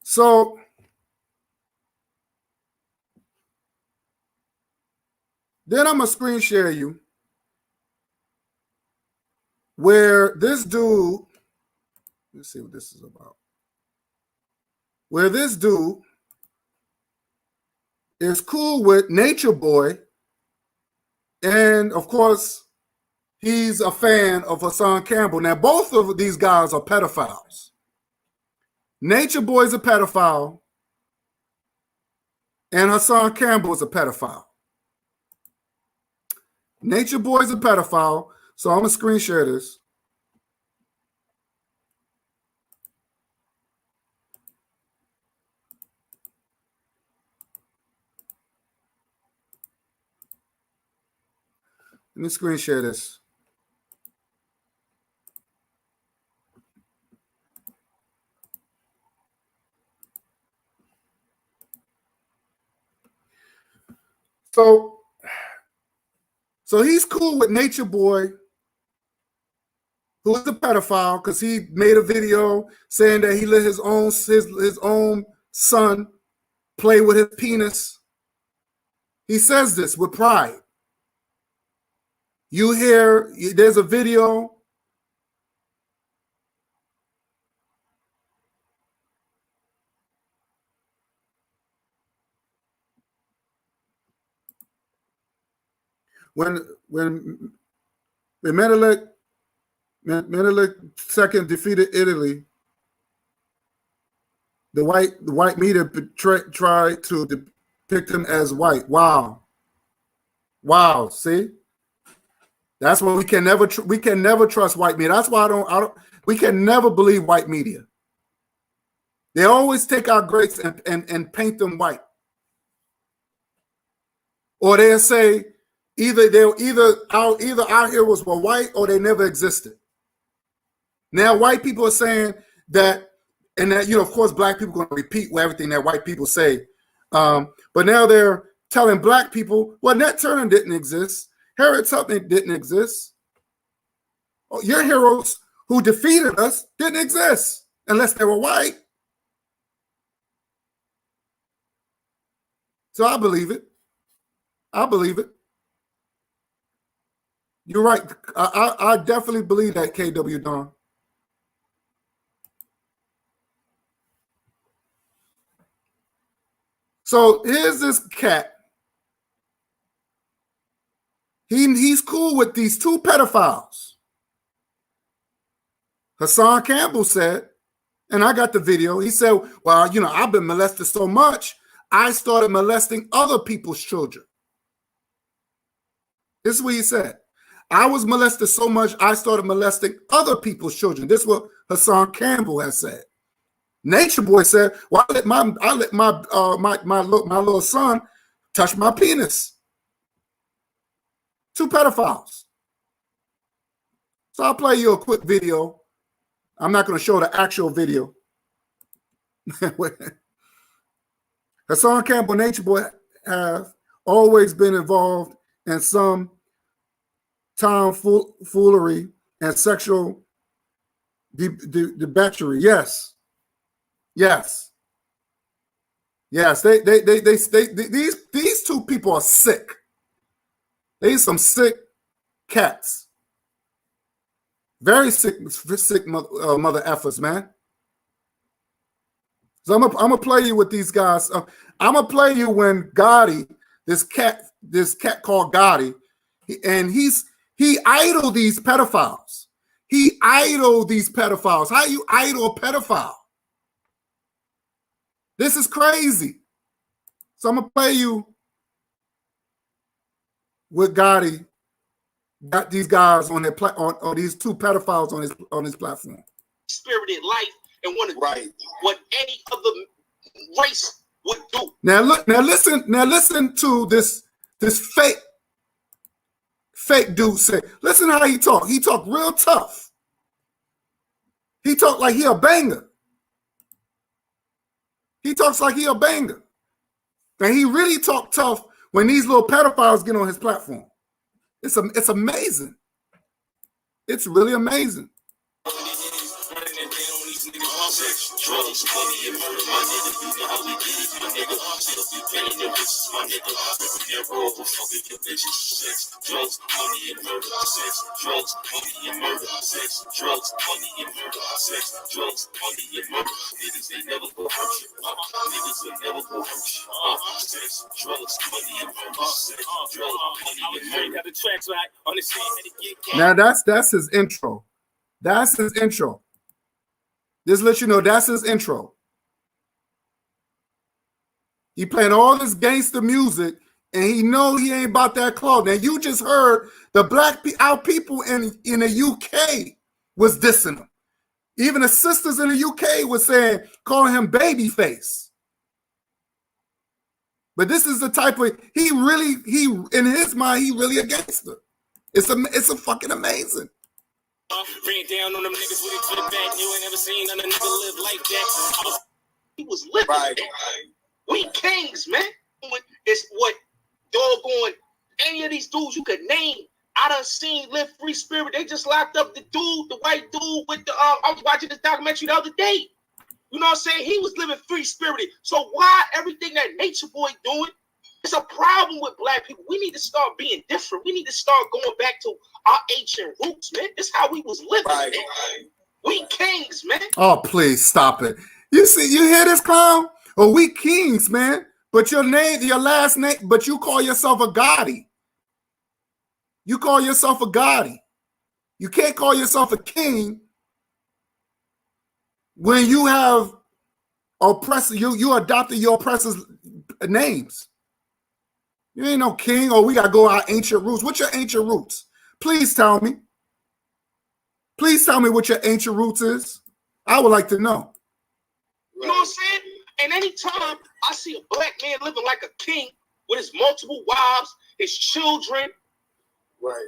So then I'm gonna screen share you where this dude, let's see what this is about. Where this dude is cool with Nature Boy, and of course, he's a fan of Hassan Campbell. Now, both of these guys are pedophiles. Nature Boy's a pedophile, and Hassan Campbell is a pedophile. Nature Boy's a pedophile, so I'm gonna screen share this. Let me screen share this. So he's cool with Nature Boy, who's a pedophile, because he made a video saying that he let his own son play with his penis. He says this with pride. You hear, there's a video. When Menelik II defeated Italy, the white media tried to depict him as white. Wow. See, that's why we can never trust white media. That's why we can never believe white media. They always take our greats and paint them white, or they'll say either our heroes were white or they never existed. Now white people are saying that, and that, of course, black people are going to repeat everything that white people say. But now they're telling black people, well, Nat Turner didn't exist. Harriet Tubman didn't exist. Oh, your heroes who defeated us didn't exist unless they were white. So I believe it. I believe it. You're right. I definitely believe that, KW Don. So here's this cat. He's cool with these two pedophiles. Hassan Campbell said, and I got the video, he said, well, you know, I've been molested so much, I started molesting other people's children. This is what he said. I was molested so much, I started molesting other people's children. This is what Hassan Campbell has said. Nature Boy said, well, I let my little son touch my penis. Two pedophiles. So I'll play you a quick video. I'm not going to show the actual video. Hassan Campbell, Nature Boy, have always been involved in some tomfoolery and sexual debauchery. Yes. Yes. Yes. These two people are sick. They're some sick cats. Very sick mother effers, man. So I'm gonna play you with these guys. I'm gonna play you when Gotti, this cat called Gotti, he idoled these pedophiles. He idoled these pedophiles. How you idol a pedophile? This is crazy. So I'm gonna play you with Gotti. Got these guys on their on these two pedophiles on his platform. Spirited life and want to do what any other race would do. Now listen to this fake dude say. Listen how he talk. He talk real tough. He talk like he a banger. He talks like he a banger. And he really talk tough when these little pedophiles get on his platform. It's amazing. It's really amazing. Drugs, money, and murder, my nigga. You know how we did it, my nigga. Still be paying your bitches, my nigga. Never roll with fucking your bitches. Sex, drugs, money, and murder. Sex, drugs, money, and murder. Sex, drugs, money, and murder. Sex, drugs, money, and murder. Niggas, they never go hurt you. Niggas will never go hurt you. Sex, drugs, money, and murder. Sex, drugs, money, and murder. Got the tracks right on the scene. Now that's his intro. That's his intro. Just let you know that's his intro. He playing all this gangster music, and he know he ain't about that clout. Now you just heard our people in the UK was dissing him. Even the sisters in the UK was saying, calling him babyface. But this is the type of he in his mind he really a gangster. It's a fucking amazing. Ran down on them niggas with it to the back. You ain't never seen none of nigga live like that. He was living. Right. We kings, man. It's what doggone any of these dudes you could name. I done seen live free spirit. They just locked up the white dude with the I was watching this documentary the other day. You know what I'm saying? He was living free spirited. So why everything that Nature Boy doing? It's a problem with black people. We need to start being different. We need to start going back to our ancient roots, man. This is how we was living, man. We kings, man. Oh, please stop it. You hear this clown? Oh, we kings, man. But your last name, but you call yourself a Gotti. You call yourself a Gotti. You can't call yourself a king when you have oppressor. You adopted your oppressors' names. You ain't no king. Oh, we got to go our ancient roots. What's your ancient roots? Please tell me. Please tell me what your ancient roots is. I would like to know. You know what I'm saying? And anytime I see a black man living like a king with his multiple wives, his children,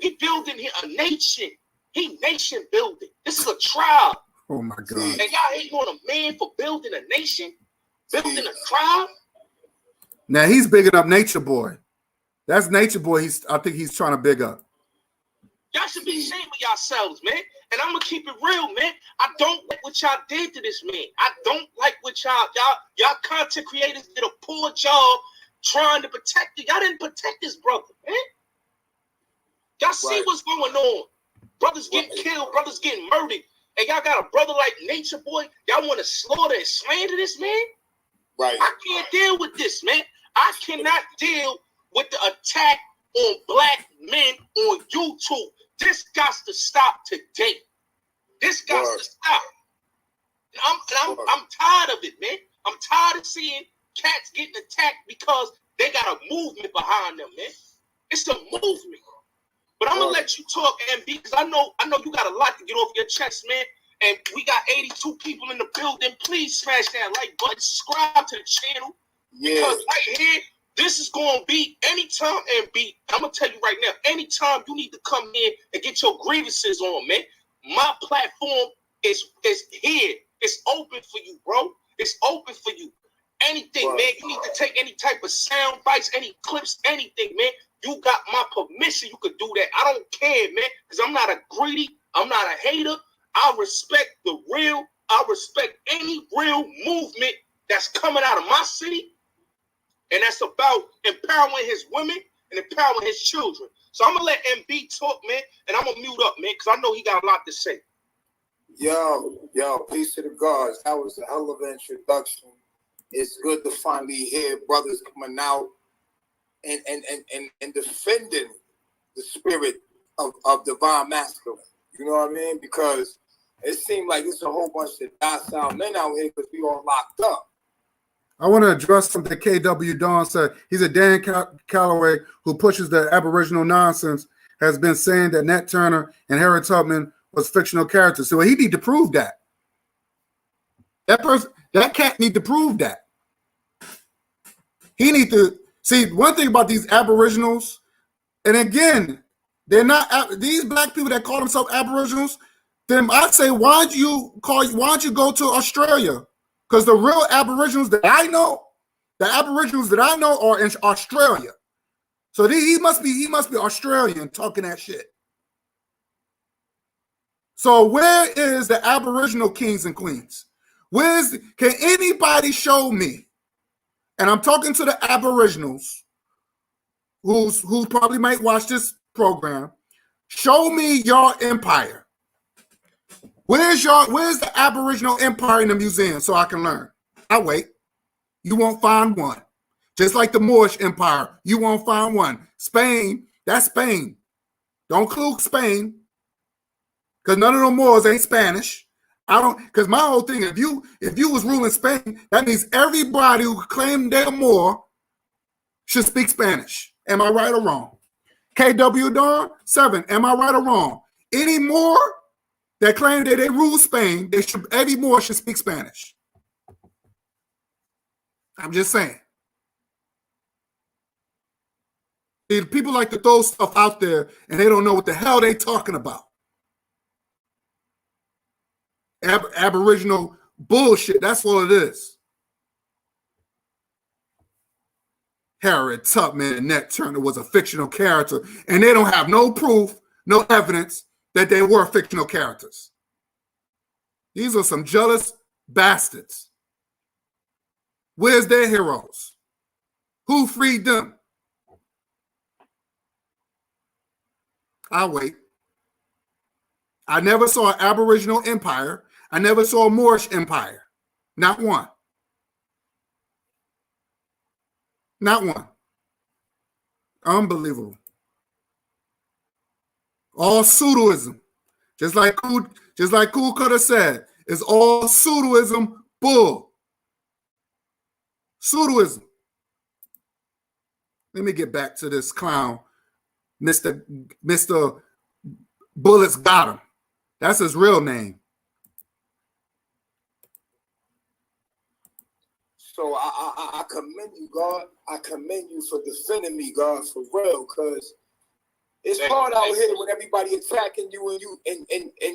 he building a nation. He nation building. This is a tribe. Oh, my God. And y'all hating on a man for building a nation? Building a tribe? Now, he's bigging up Nature Boy. That's Nature Boy. I think he's trying to big up. Y'all should be ashamed of yourselves, man. And I'm gonna keep it real, man. I don't like what y'all did to this man. I don't like what y'all content creators did a poor job trying to protect you. Y'all didn't protect this brother, man. Y'all see what's going on. Brothers getting killed, brothers getting murdered. And y'all got a brother like Nature Boy. Y'all want to slaughter and slander this man? Right. I can't deal with this, man. I cannot deal with the attack on black men on YouTube. This got to stop today. This got to stop. I'm tired of it, man. I'm tired of seeing cats getting attacked because they got a movement behind them, man. It's a movement. But I'm gonna let you talk, MB, because I know you got a lot to get off your chest, man. And we got 82 people in the building. Please smash that like button, subscribe to the channel. Yeah. Because right here, this is gonna be anytime, MB. I'm gonna tell you right now, anytime you need to come here and get your grievances on, man. My platform is here. It's open for you, bro. It's open for you. Anything, man. You need to take any type of sound bites, any clips, anything, man. You got my permission. You could do that. I don't care, man, because I'm not a greedy. I'm not a hater. I respect the real. I respect any real movement that's coming out of my city, and that's about empowering his women and empowering his children. So I'm gonna let MB talk, man, and I'm gonna mute up, man, because I know he got a lot to say. Yo, peace to the gods. That was a hell of an introduction. It's good to finally hear brothers coming out and defending the spirit of divine masculine. You know what I mean? Because it seemed like it's a whole bunch of docile men out here because we all locked up. I want to address something KW Don said. He's a Dan Calloway who pushes the Aboriginal nonsense, has been saying that Nat Turner and Harriet Tubman was fictional characters. So he need to prove that. That cat need to prove that. He need to see one thing about these Aboriginals, and again, they're not these black people that call themselves Aboriginals. Then I say, why don't you go to Australia? Because the real Aboriginals that I know, are in Australia. So he must be Australian talking that shit. So where is the Aboriginal kings and queens? Can anybody show me? And I'm talking to the Aboriginals who probably might watch this program. Show me your empire. Where's the Aboriginal empire in the museum so I can learn? I'll wait. You won't find one. Just like the Moorish Empire, you won't find one. Spain, that's Spain. Don't include Spain. Because none of the Moors ain't Spanish. Because my whole thing, if you was ruling Spain, that means everybody who claimed they're Moor should speak Spanish. Am I right or wrong? KW Dawn 7, am I right or wrong? Any Moor that claim that they rule Spain, every Moor should speak Spanish. I'm just saying. See, people like to throw stuff out there and they don't know what the hell they talking about. Aboriginal bullshit. That's what it is. Harriet Tubman and Nat Turner was a fictional character, and they don't have no proof, no evidence that they were fictional characters. These are some jealous bastards. Where's their heroes? Who freed them? I'll wait. I never saw an Aboriginal empire. I never saw a Moorish empire. Not one. Not one. Unbelievable. All pseudoism. Just like Cool could have said, it's all pseudoism bull. Pseudoism. Let me get back to this clown, Mr. Bulletz Gott'Em. That's his real name. So I commend you, God. I commend you for defending me, God, for real, because it's hard out here when everybody attacking you and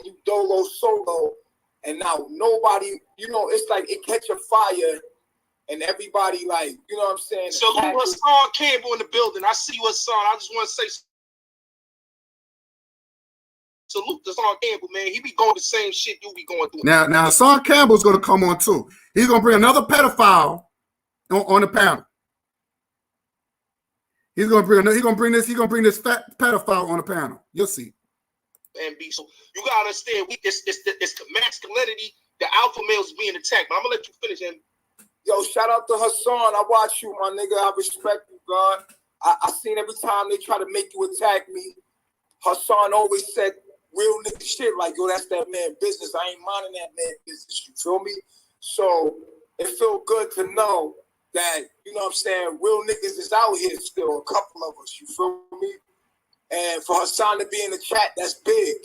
you dolo solo, and now nobody, it's like it catch a fire and everybody like, you know what I'm saying? So Hassan Campbell in the building. I see you, Hassan. I just want to say salute to Hassan Campbell, man. He be going the same shit you be going through. Now Hassan Campbell's going to come on too. He's going to bring another pedophile on the panel. He's gonna bring this fat pedophile on the panel. You'll see. And be so you gotta understand it's the masculinity, the alpha males being attacked. But I'm gonna let you finish. And yo, shout out to Hassan. I watch you, my nigga. I respect you, God. I seen every time they try to make you attack me. Hassan always said real nigga shit like, yo, that's that man business. I ain't minding that man business. You feel me? So it feel good to know that, you know what I'm saying, real niggas is out here still, a couple of us. You feel me? And for Hassan to be in the chat, that's big.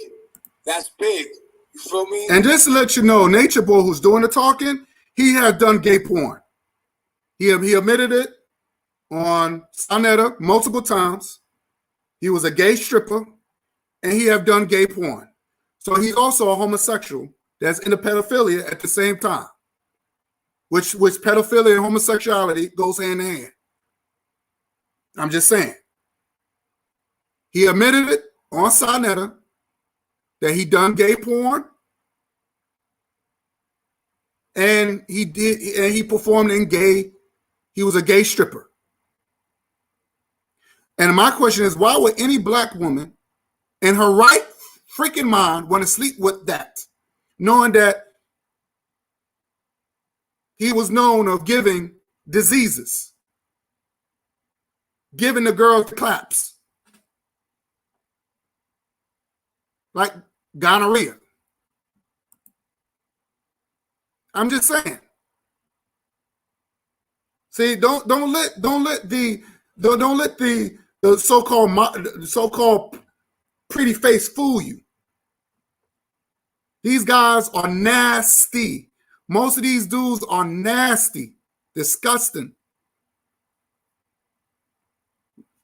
That's big. You feel me? And just to let you know, Nature Boy, who's doing the talking, he has done gay porn. He admitted it on Sonetta multiple times. He was a gay stripper, and he have done gay porn. So he's also a homosexual that's into pedophilia at the same time, which pedophilia and homosexuality goes hand in hand. I'm just saying. He admitted it on Sonetta that he done gay porn, and he performed in gay. He was a gay stripper. And my question is, why would any black woman in her right freaking mind want to sleep with that, knowing that he was known of giving diseases, giving the girls the claps, like gonorrhea? I'm just saying. See, don't let the so-called pretty face fool you. These guys are nasty. Most of these dudes are nasty, disgusting.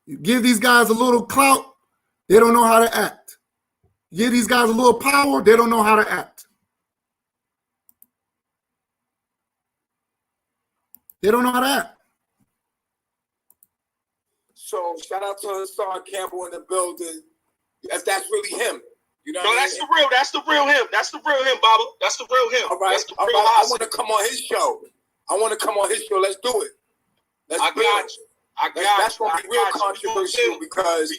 You give these guys a little clout, they don't know how to act. You give these guys a little power, they don't know how to act. They don't know how to act. So shout out to Hassan Campbell in the building. If that's really him. You know, that's the real him. That's the real him, Baba. That's the real him. All right. That's the real I want to come on his show. Let's do it. I got you. That's going to be real controversial because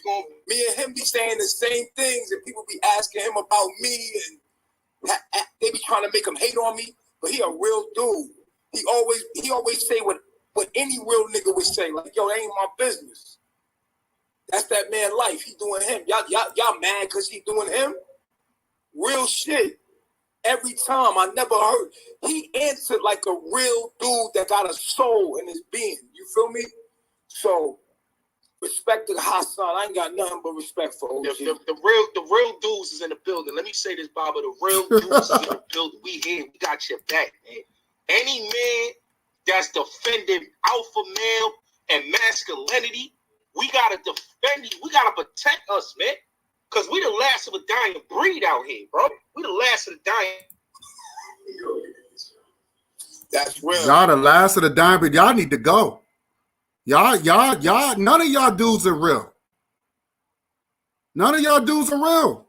me and him be saying the same things and people be asking him about me and they be trying to make him hate on me. But he a real dude. He always say what any real nigga would say. Like, yo, that ain't my business. That's that man life. He doing him. Y'all mad because he doing him? Real shit. Every time. I never heard. He answered like a real dude that got a soul in his being. You feel me? So, respect to Hassan. I ain't got nothing but respect for OG. The real dudes is in the building. Let me say this, Baba. The real dudes is in the building. We here. We got your back, man. Any man that's defending alpha male and masculinity, we gotta defend you. We gotta protect us, man. Cause we the last of a dying breed out here, bro. We the last of the dying. That's real. Y'all the last of the dying breed. Y'all need to go. Y'all, none of y'all dudes are real. None of y'all dudes are real.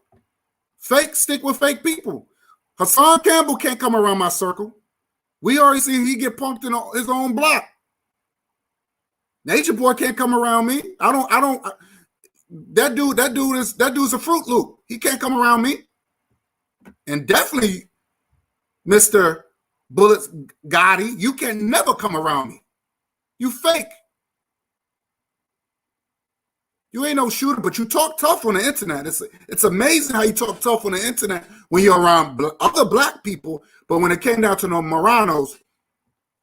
Fake stick with fake people. Hassan Campbell can't come around my circle. We already seen he get punked in his own block. Nature Boy can't come around me. I don't. That dude's a Fruit Loop. He can't come around me. And definitely, Mr. Bulletz Gotti, you can never come around me. You fake. You ain't no shooter, but you talk tough on the internet. It's amazing how you talk tough on the internet when you're around other black people, but when it came down to the Moranos,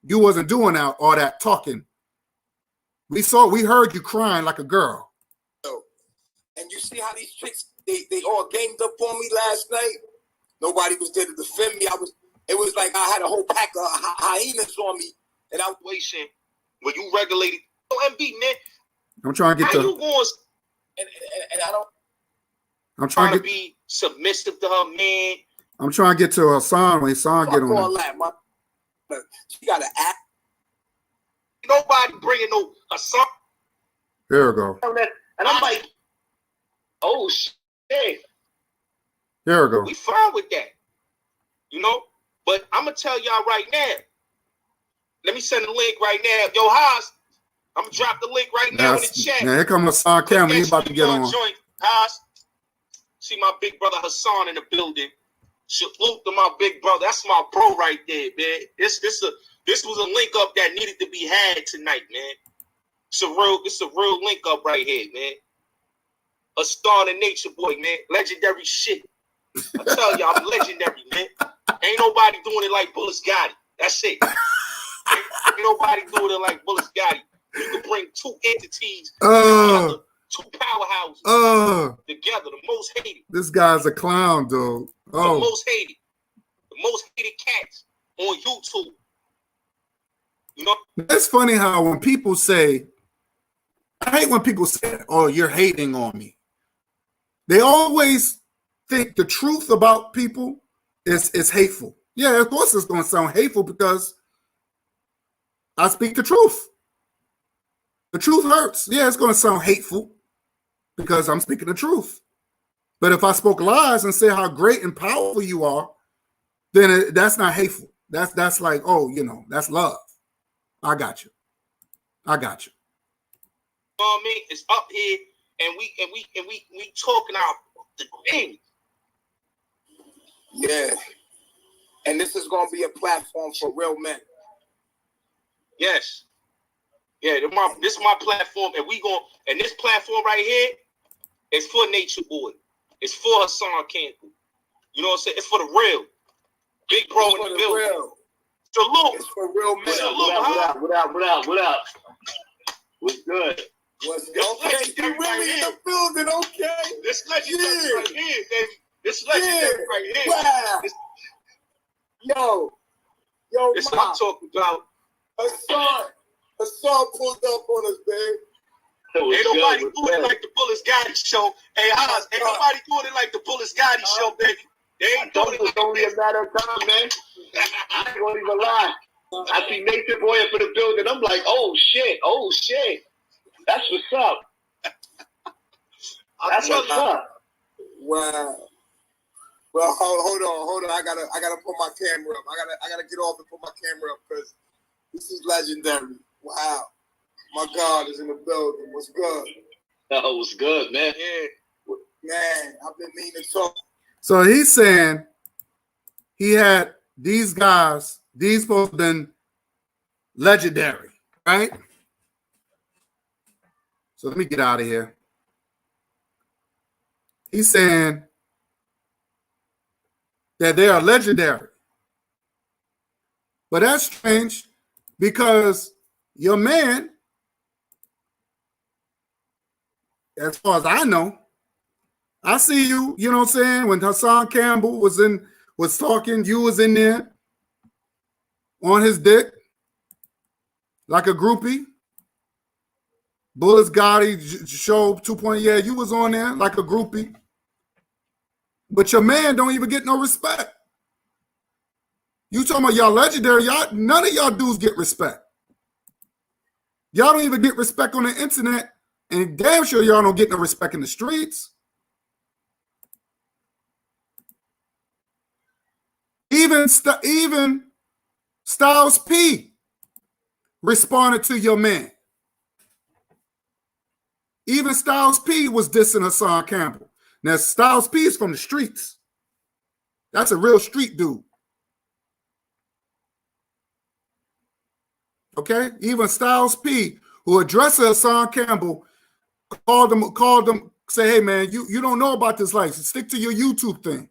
you wasn't doing all that talking. We heard you crying like a girl. And you see how these chicks, they all ganged up on me last night? Nobody was there to defend me. It was like I had a whole pack of hyenas on me. And I was waiting when you regulated. MB, man. I'm trying to get to you going, and I don't. I'm trying to be submissive to her, man. I'm trying to get to Hassan when Hassan get on that. She got to act. Nobody bringing no Hassan. Here we go. And I'm like, oh shit. Here we go. We fine with that, you know. But I'm gonna tell y'all right now. Let me send the link right now. Yo, Haas. I'm gonna drop the link right now in the chat. Now here comes Hassan Campbell. He's about to get on. See my big brother Hassan in the building. Salute to my big brother. That's my bro right there, man. This was a link up that needed to be had tonight, man. It's a real link up right here, man. A star in nature boy, man. Legendary shit. I tell y'all, I'm legendary, man. Ain't nobody doing it like Bulletz Gotti. That's it. Ain't nobody doing it like Bulletz Gotti. You can bring two entities together, two powerhouses together. The most hated. This guy's a clown, dude. The most hated cats on YouTube. You know, it's funny how when people say, I hate when people say, "Oh, you're hating on me." They always think the truth about people is hateful. Yeah, of course it's going to sound hateful because I speak the truth. The truth hurts. Yeah, it's going to sound hateful because I'm speaking the truth. But if I spoke lies and say how great and powerful you are, then that's not hateful. That's like, oh, you know, that's love. I got you. I got you. You know what I mean? It's up here, and we talking out the thing. Yeah. And this is gonna be a platform for real men. Yes. Yeah, this is my platform, and this platform right here is for Nature Boy. It's for Hassan Campbell. You know what I'm saying? It's for the real. Big bro in the building. Real. Salute. It's for real men. What up? What's good? What's okay? You really in the building, okay? This legendary right here, baby. This legendary right here. Wow. Yo, this what I'm talking about. Hassan pulled up on us, babe. Ain't nobody doing it like the Bulletz Gotti show. Hey, Oz, ain't nobody doing it like the Bulletz Gotti show, baby. They ain't doing it like it's only a matter of time, man. I ain't gonna even lie. I see Nature Boy up in the building. I'm like, oh shit. That's what's up. That's what's up. Wow. Well, hold on. I gotta put my camera up. I gotta get off and put my camera up because this is legendary. Wow. My God is in the building. What's good? Oh, what's good, man? Yeah. Man, I've been meaning to talk. So he's saying he had these guys, these supposed to have been legendary, right? So let me get out of here. He's saying that they are legendary. But that's strange because your man, as far as I know, I see you, you know what I'm saying? When Hassan Campbell was talking, you was in there on his dick like a groupie. Bulletz Gotti show 2.0, yeah, you was on there like a groupie. But your man don't even get no respect. You talking about y'all legendary, none of y'all dudes get respect. Y'all don't even get respect on the internet, and damn sure y'all don't get no respect in the streets. Even Styles P responded to your man. Even Styles P was dissing Hassan Campbell. Now, Styles P is from the streets. That's a real street dude. Okay? Even Styles P, who addressed Hassan Campbell, called him, say, hey, man, you don't know about this life. Stick to your YouTube thing.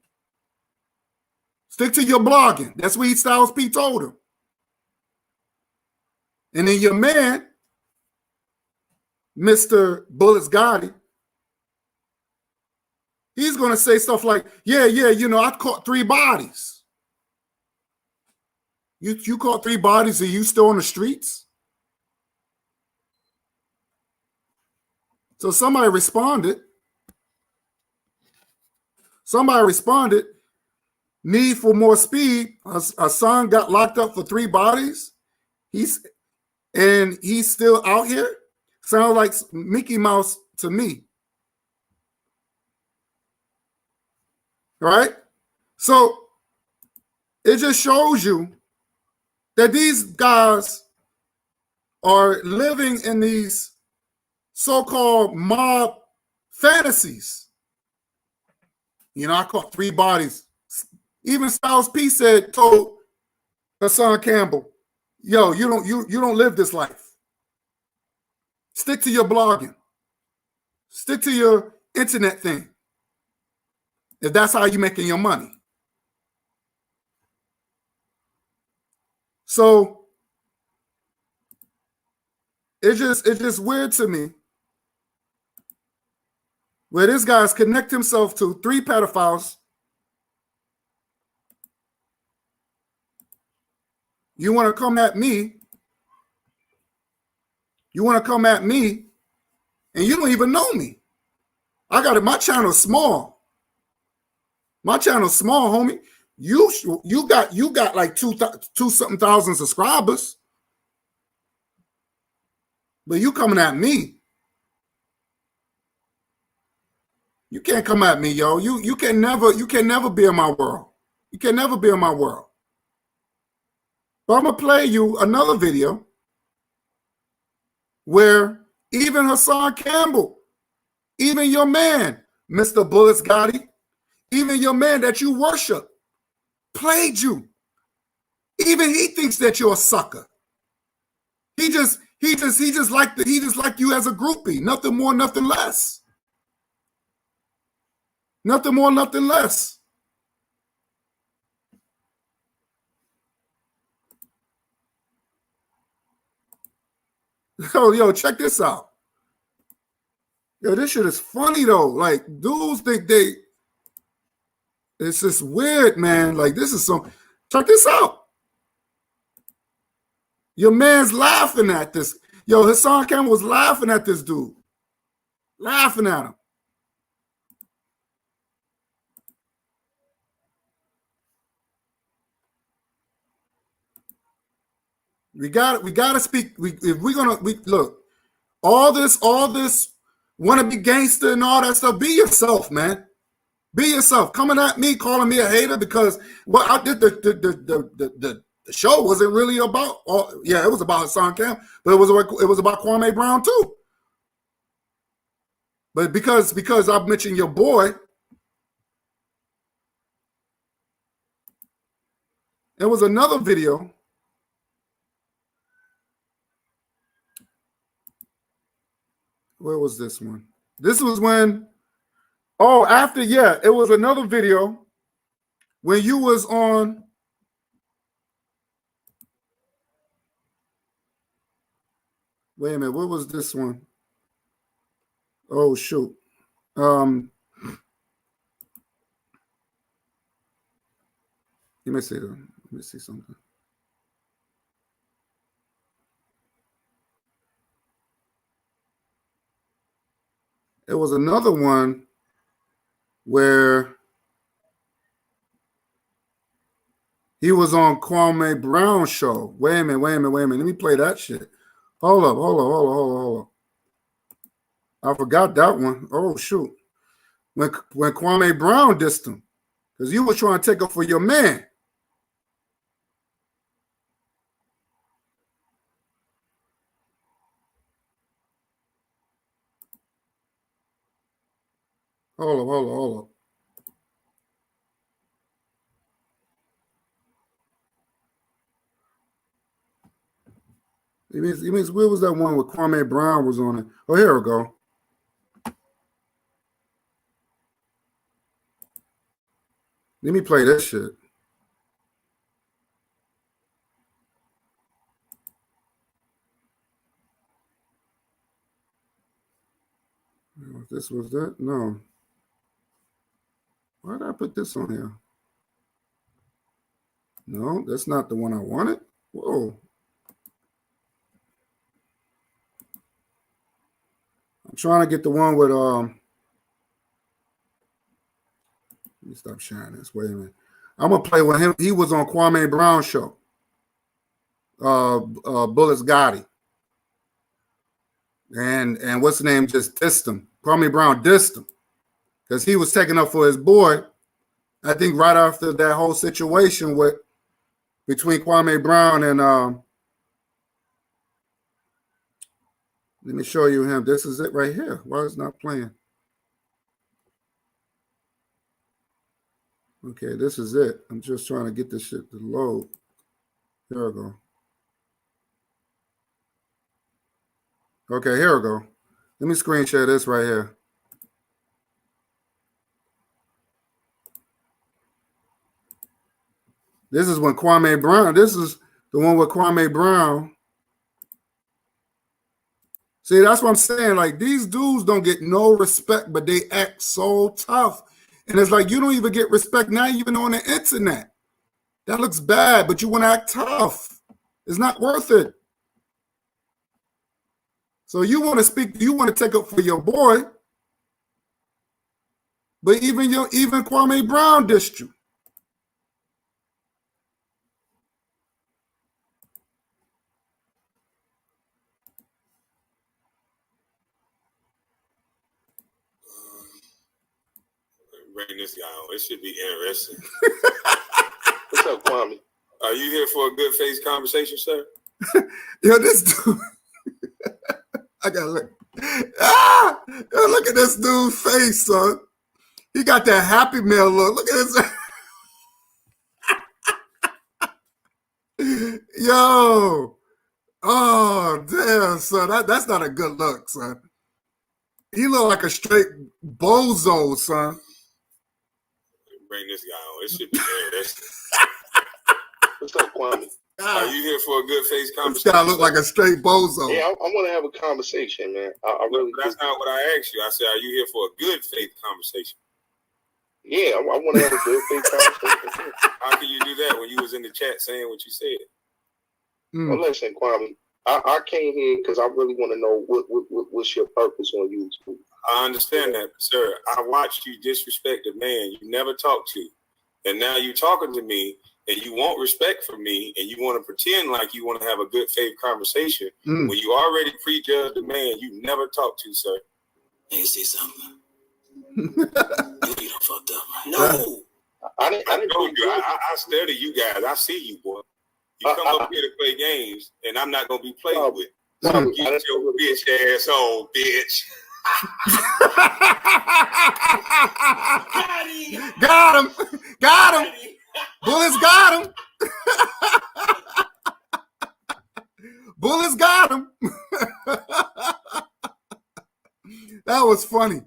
Stick to your blogging. That's what Styles P told him. And then your man, Mr. Bulletz Gotti, he's going to say stuff like, yeah, you know, I caught 3 bodies. You caught 3 bodies and you still on the streets? So somebody responded. Need for more speed. Hassan got locked up for 3 bodies. He's still out here. Sounds like Mickey Mouse to me. Right? So it just shows you that these guys are living in these so-called mob fantasies. You know, I caught 3 bodies. Even Styles P told Hassan Campbell, yo, you don't live this life. Stick to your blogging. Stick to your internet thing. If that's how you're making your money. So it's just weird to me where this guy's connect himself to 3 pedophiles. You want to come at me. You want to come at me, and you don't even know me. I got it. My channel's small. My channel's small, homie. You got like 2-something thousand subscribers, but you coming at me. You can't come at me, yo. You can never be in my world. You can never be in my world. But I'm gonna play you another video where even Hassan Campbell, even your man, Mr. Bulletz Gotti, even your man that you worship, played you. Even he thinks that you're a sucker. He just like you as a groupie. Nothing more, nothing less. Nothing more, nothing less. Yo, check this out. Yo, this shit is funny though. Like, dudes think it's just weird, man. Like, this is some, check this out. Your man's laughing at this. Yo, Hassan Campbell was laughing at this dude. Laughing at him. We got to speak. If we're gonna look, all this want to be gangster and all that stuff. Be yourself, man. Be yourself. Coming at me, calling me a hater because what I did the show wasn't really about. Yeah, it was about Hassan Campbell, but it was about Kwame Brown too. But because I mentioned your boy, there was another video. Where was this one? This was when, it was another video when you was on, wait a minute, what was this one? Oh, shoot. Let me see something. It was another one where he was on Kwame Brown's show. Wait a minute. Let me play that shit. Hold up. I forgot that one. Oh, shoot. When Kwame Brown dissed him, because you were trying to take up for your man. Hold up. It means where was that one where Kwame Brown was on it? Oh, here we go. Let me play this shit. This was that? No. Why did I put this on here? No, that's not the one I wanted. Whoa. I'm trying to get the one with let me stop sharing this. Wait a minute. I'm gonna play with him. He was on Kwame Brown's show. Bulletz Gotti. And what's the name just dissed him. Kwame Brown dissed him. Because he was taking up for his boy. I think right after that whole situation between Kwame Brown Let me show you him. This is it right here. Why is it not playing? Okay, this is it. I'm just trying to get this shit to load. Here we go. Okay, here we go. Let me screen share this right here. This is when Kwame Brown, this is the one with Kwame Brown. See, that's what I'm saying. Like, these dudes don't get no respect, but they act so tough. And it's like, you don't even get respect now, even on the internet. That looks bad, but you want to act tough. It's not worth it. So you want to speak, you want to take up for your boy, but even Kwame Brown dissed you. Bring this guy on. It should be interesting. What's up, Kwame? Are you here for a good faith conversation, sir? Yo, this dude. I gotta look. Ah! Yo, look at this dude's face, son. He got that Happy Meal look. Look at this. Yo. Oh, damn, son. That's not a good look, son. He look like a straight bozo, son. Bring this guy on. It should be interesting. What's up, Kwame? Are you here for a good faith This conversation? guy look like a straight bozo. Yeah, I want to have a conversation, man. I really. That's not what I asked you. I said, are you here for a good faith conversation? Yeah, I want to have a good faith conversation. How can you do that when you was in the chat saying what you said? Well, listen, Kwame. I came here because I really want to know what's your purpose on YouTube. I understand that, sir. I watched you disrespect a man you never talked to, and now you're talking to me, and you want respect from me, and you want to pretend like you want to have a good faith conversation when you already prejudged a man you never talked to, sir. Hey, say something. You done fucked up, right? No. I didn't I study you guys. I see you, boy. You come up here to play games, and I'm not gonna be played with. So get your bitch ass on, bitch. Got him. Got him. Bulletz got him. Bulletz got him. That was funny.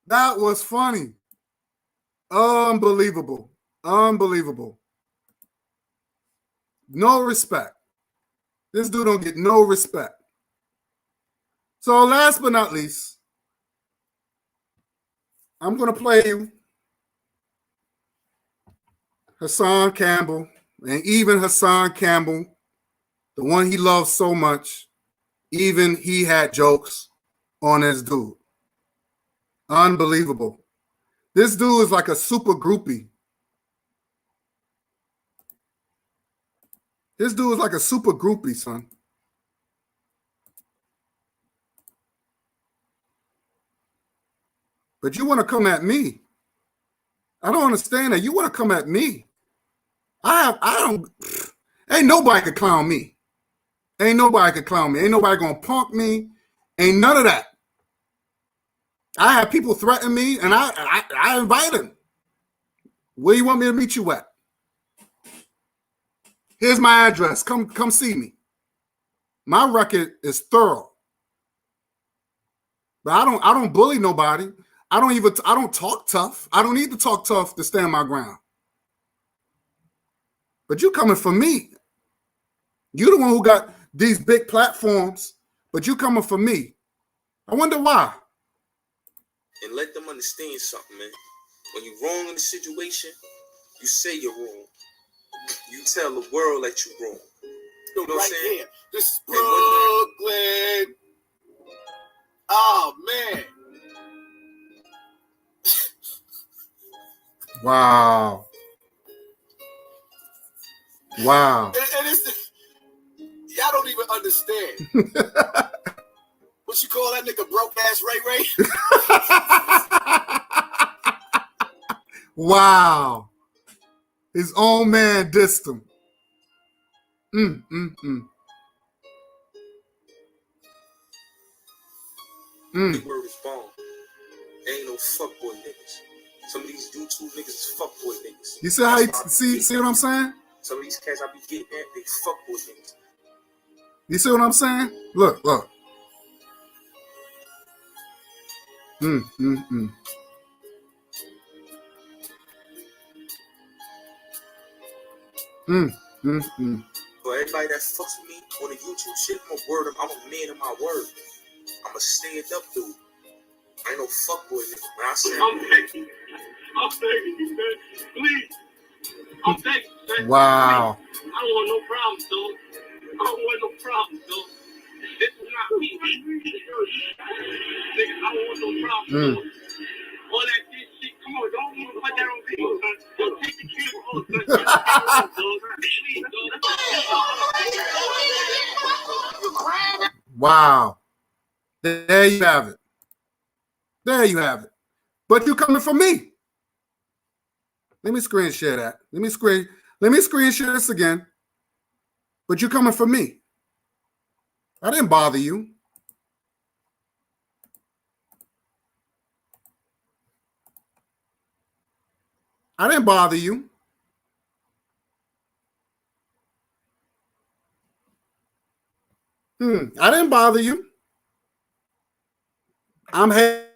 That was funny. Unbelievable. Unbelievable. No respect. This dude don't get no respect. So last but not least, I'm going to play you Hassan Campbell. And even Hassan Campbell, the one he loves so much, even he had jokes on this dude. Unbelievable. This dude is like a super groupie. This dude is like a super groupie, son. But you want to come at me. I don't understand that. You want to come at me. Ain't nobody could clown me. Ain't nobody could clown me. Ain't nobody gonna punk me. Ain't none of that. I have people threaten me, and I invite them. Where you want me to meet you at? Here's my address. Come see me. My record is thorough. But I don't bully nobody. I don't talk tough. I don't need to talk tough to stand my ground. But you coming for me. You the one who got these big platforms, but you coming for me. I wonder why. And let them understand something, man. When you're wrong in the situation, you say you're wrong. You tell the world that you're wrong. You know what I'm saying? Here. This is Brooklyn. Oh, man. Wow. Wow. And it's, y'all don't even understand. What you call that nigga, broke ass Ray Ray? Wow. His own man dissed him. Big word is bomb. There ain't no fuckboy niggas. Some of these YouTube niggas is fuckboy niggas. You see how you see what I'm saying? Some of these cats I be getting at, they fuckboy niggas. You see what I'm saying? Look. For everybody that fucks with me on the YouTube shit, I'm a man of my word. I'm a stand-up dude. I ain't no fuckboy nigga. When I say I'm begging you, man. Please. I'm begging you, man. Wow. Please. I don't want no problems, dog. I don't want no problems, dog. This is not me. Nigga, I don't want no problems, dog. All that shit, come on, don't even put that on video, son. Don't take the camera off, son. Take the camera off, dog. Please, dog. Wow. There you have it. There you have it. But you're coming from me. Let me screen share that. Let me screen share this again. But you're coming from me. I didn't bother you. I didn't bother you. I didn't bother you. I'm here.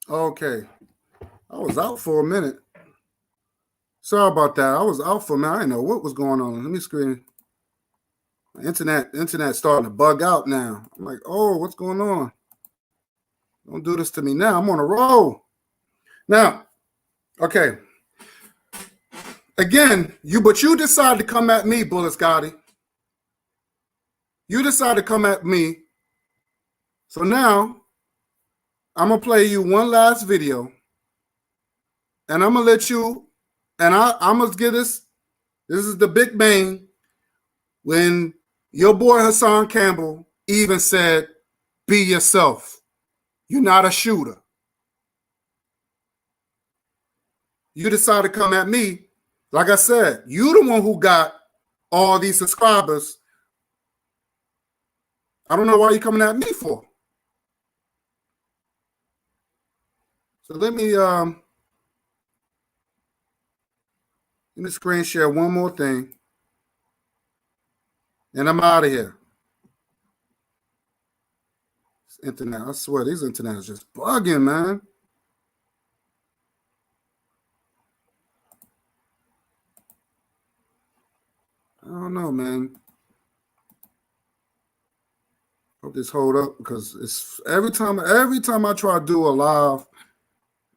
Okay. I was out for a minute. Sorry about that. I was out for a minute. I didn't know what was going on. Let me screen. Internet starting to bug out now. I'm like, oh, what's going on? Don't do this to me now. I'm on a roll. Now, okay. Again, you decided to come at me, Bulletz Gotti. You decided to come at me. So now, I'm going to play you one last video. And I'm going to let you and I must give this. This is the big bang when your boy Hassan Campbell even said, "Be yourself. You're not a shooter." You decide to come at me. Like I said, you the one who got all these subscribers. I don't know why you're coming at me for. So let me screen share one more thing. And I'm out of here. This internet, I swear, these internet is just bugging, man. I don't know, man. Hope this hold up because it's every time I try to do a live,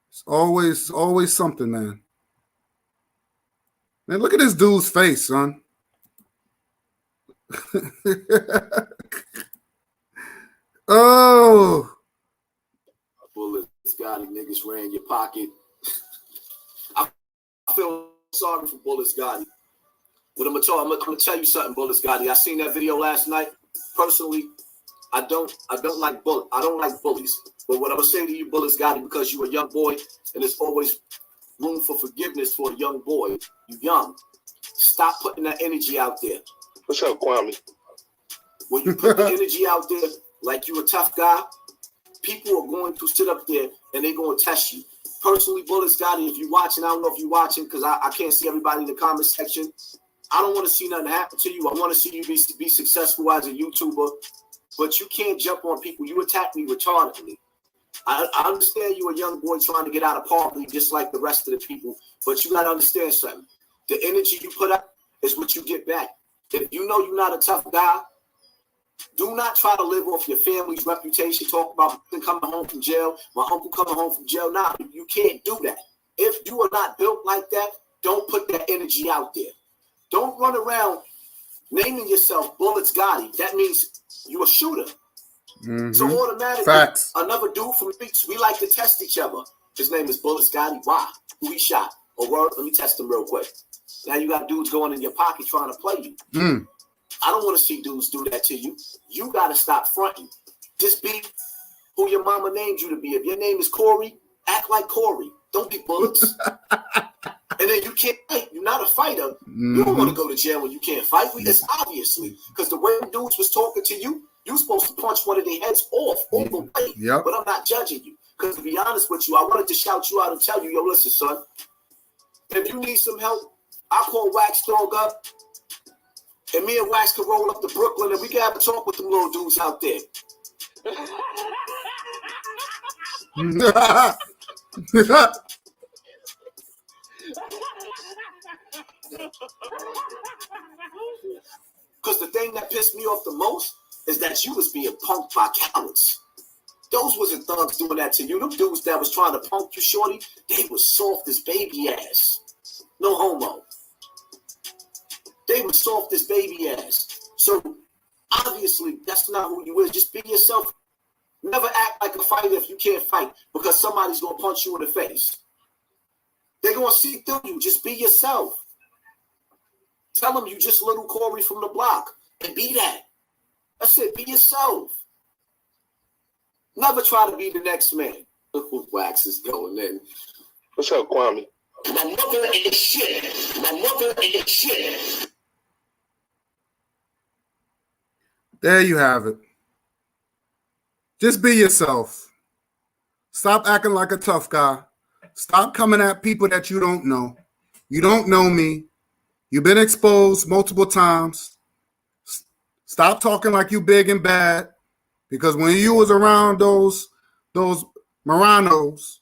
it's always something, man. Man, look at this dude's face, son. Oh. Bulletz Gotti, niggas ran your pocket. I feel sorry for Bulletz Gotti. But I'm gonna tell you something, Bulletz Gotti. I seen that video last night. Personally, I don't like bullies. But what I'm gonna say to you, Bulletz Gotti, because you're a young boy, and there's always room for forgiveness for a young boy. You young. Stop putting that energy out there. What's up, Kwame? When you put the energy out there like you a tough guy, people are going to sit up there and they're going to test you. Personally, Bulletz Gotti, if you're watching, I don't know if you're watching because I can't see everybody in the comment section. I don't want to see nothing happen to you. I want to see you be successful as a YouTuber, but you can't jump on people. You attack me retardedly. I understand you're a young boy trying to get out of poverty just like the rest of the people, but you got to understand something. The energy you put up is what you get back. If you know you're not a tough guy, do not try to live off your family's reputation. Talk about coming home from jail, my uncle coming home from jail. Nah, you can't do that. If you are not built like that, don't put that energy out there. Don't run around naming yourself Bulletz Gotti. That means you're a shooter. Mm-hmm. So automatically, facts. Another dude from the streets, we like to test each other. His name is Bulletz Gotti. Why? Who he shot? Or word? Let me test him real quick. Now you got dudes going in your pocket trying to play you. I don't want to see dudes do that to you. You got to stop fronting. Just be who your mama named you to be. If your name is Corey, act like Corey. Don't be Bullets. And then you can't fight. You're not a fighter. You don't want to go to jail when you can't fight. It's obviously because the way dudes was talking to you, you're supposed to punch one of their heads off all the way. Yep. But I'm not judging you. Because to be honest with you, I wanted to shout you out and tell you, yo, listen, son, if you need some help, I'll call Wax Dog up. And me and Wax can roll up to Brooklyn and we can have a talk with them little dudes out there. Because the thing that pissed me off the most is that you was being punked by cowards. Those wasn't thugs doing that to you. Them dudes that was trying to punk you, shorty, they was soft as baby ass. No homo. They were soft as baby ass. So obviously that's not who you is. Just be yourself. Never act like a fighter if you can't fight because somebody's gonna punch you in the face. They're gonna see through you. Just be yourself. Tell them you just little Corey from the block and be that. That's it. Be yourself. Never try to be the next man. Wax is going in. What's up, Kwame? My mother ain't shit. My mother ain't shit. There you have it. Just be yourself. Stop acting like a tough guy. Stop coming at people that you don't know. You don't know me. You've been exposed multiple times. Stop talking like you big and bad. Because when you was around those Moranos,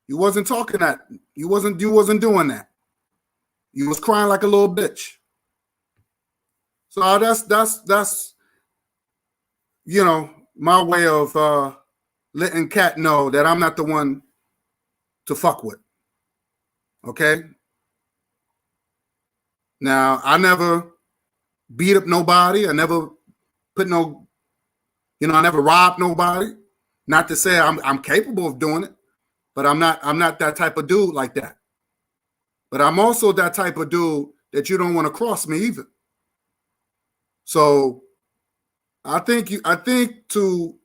you wasn't talking that. You wasn't doing that. You was crying like a little bitch. So that's you know, my way of letting Cat know that I'm not the one to fuck with. Okay? Now, I never beat up nobody. I never put no, I never robbed nobody. Not to say I'm capable of doing it, but I'm not that type of dude like that. But I'm also that type of dude that you don't want to cross me either. So I think to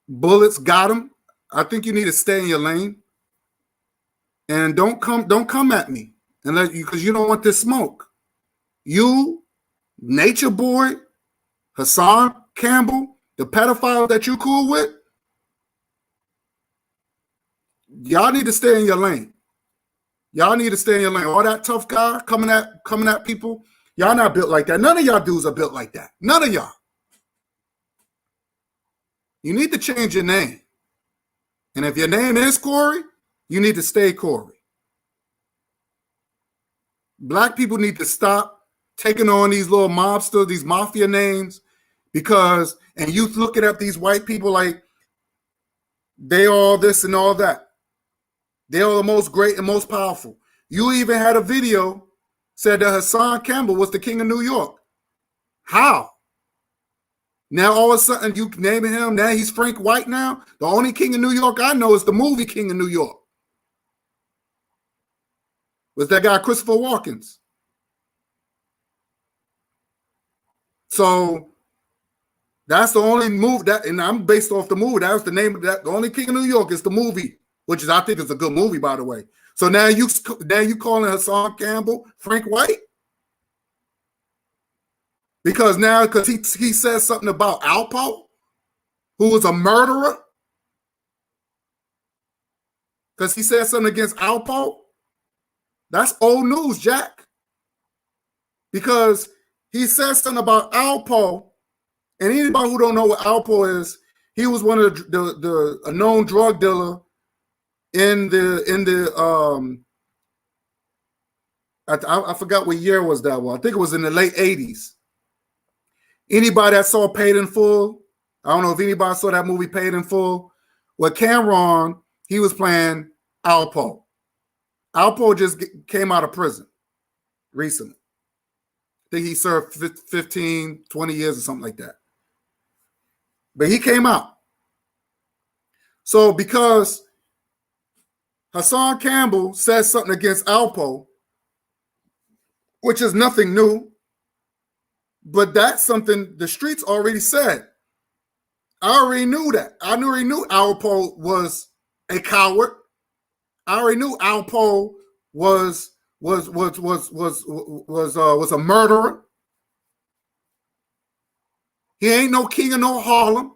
Bulletz Gott'Em, I think you need to stay in your lane and don't come at me because you don't want this smoke. You, Nature Boy, Hassan Campbell, the pedophile that you cool with, y'all need to stay in your lane. Y'all need to stay in your lane. All that tough guy coming at people, y'all not built like that. None of y'all dudes are built like that. None of y'all. You need to change your name. And if your name is Corey, you need to stay Corey. Black people need to stop taking on these little mobsters, these mafia names, and you looking at these white people like they all this and all that. They are the most great and most powerful. You even had a video said that Hassan Campbell was the king of New York. How? Now all of a sudden you naming him, now he's Frank White now? The only king of New York I know is the movie King of New York. Was that guy Christopher Walken? So that's the only movie and I'm based off the movie. That was the name of that. The only King of New York is the movie, which is I think is a good movie, by the way. So now you calling Hassan Campbell Frank White? Because he says something about Alpo, who was a murderer. Because he said something against Alpo. That's old news, Jack. Because he says something about Alpo, and anybody who don't know what Alpo is, he was one of a known drug dealer in the I forgot what year was that one. I think it was in the late 80s. Anybody that saw Paid in Full, I don't know if anybody saw that movie Paid in Full. With Cameron, he was playing Alpo. Alpo just came out of prison recently. I think he served 15, 20 years or something like that. But he came out. So because Hassan Campbell says something against Alpo, which is nothing new, but that's something the streets already said. I already knew that. I already knew Alpo was a coward. I already knew Alpo was a murderer. He ain't no king of no Harlem.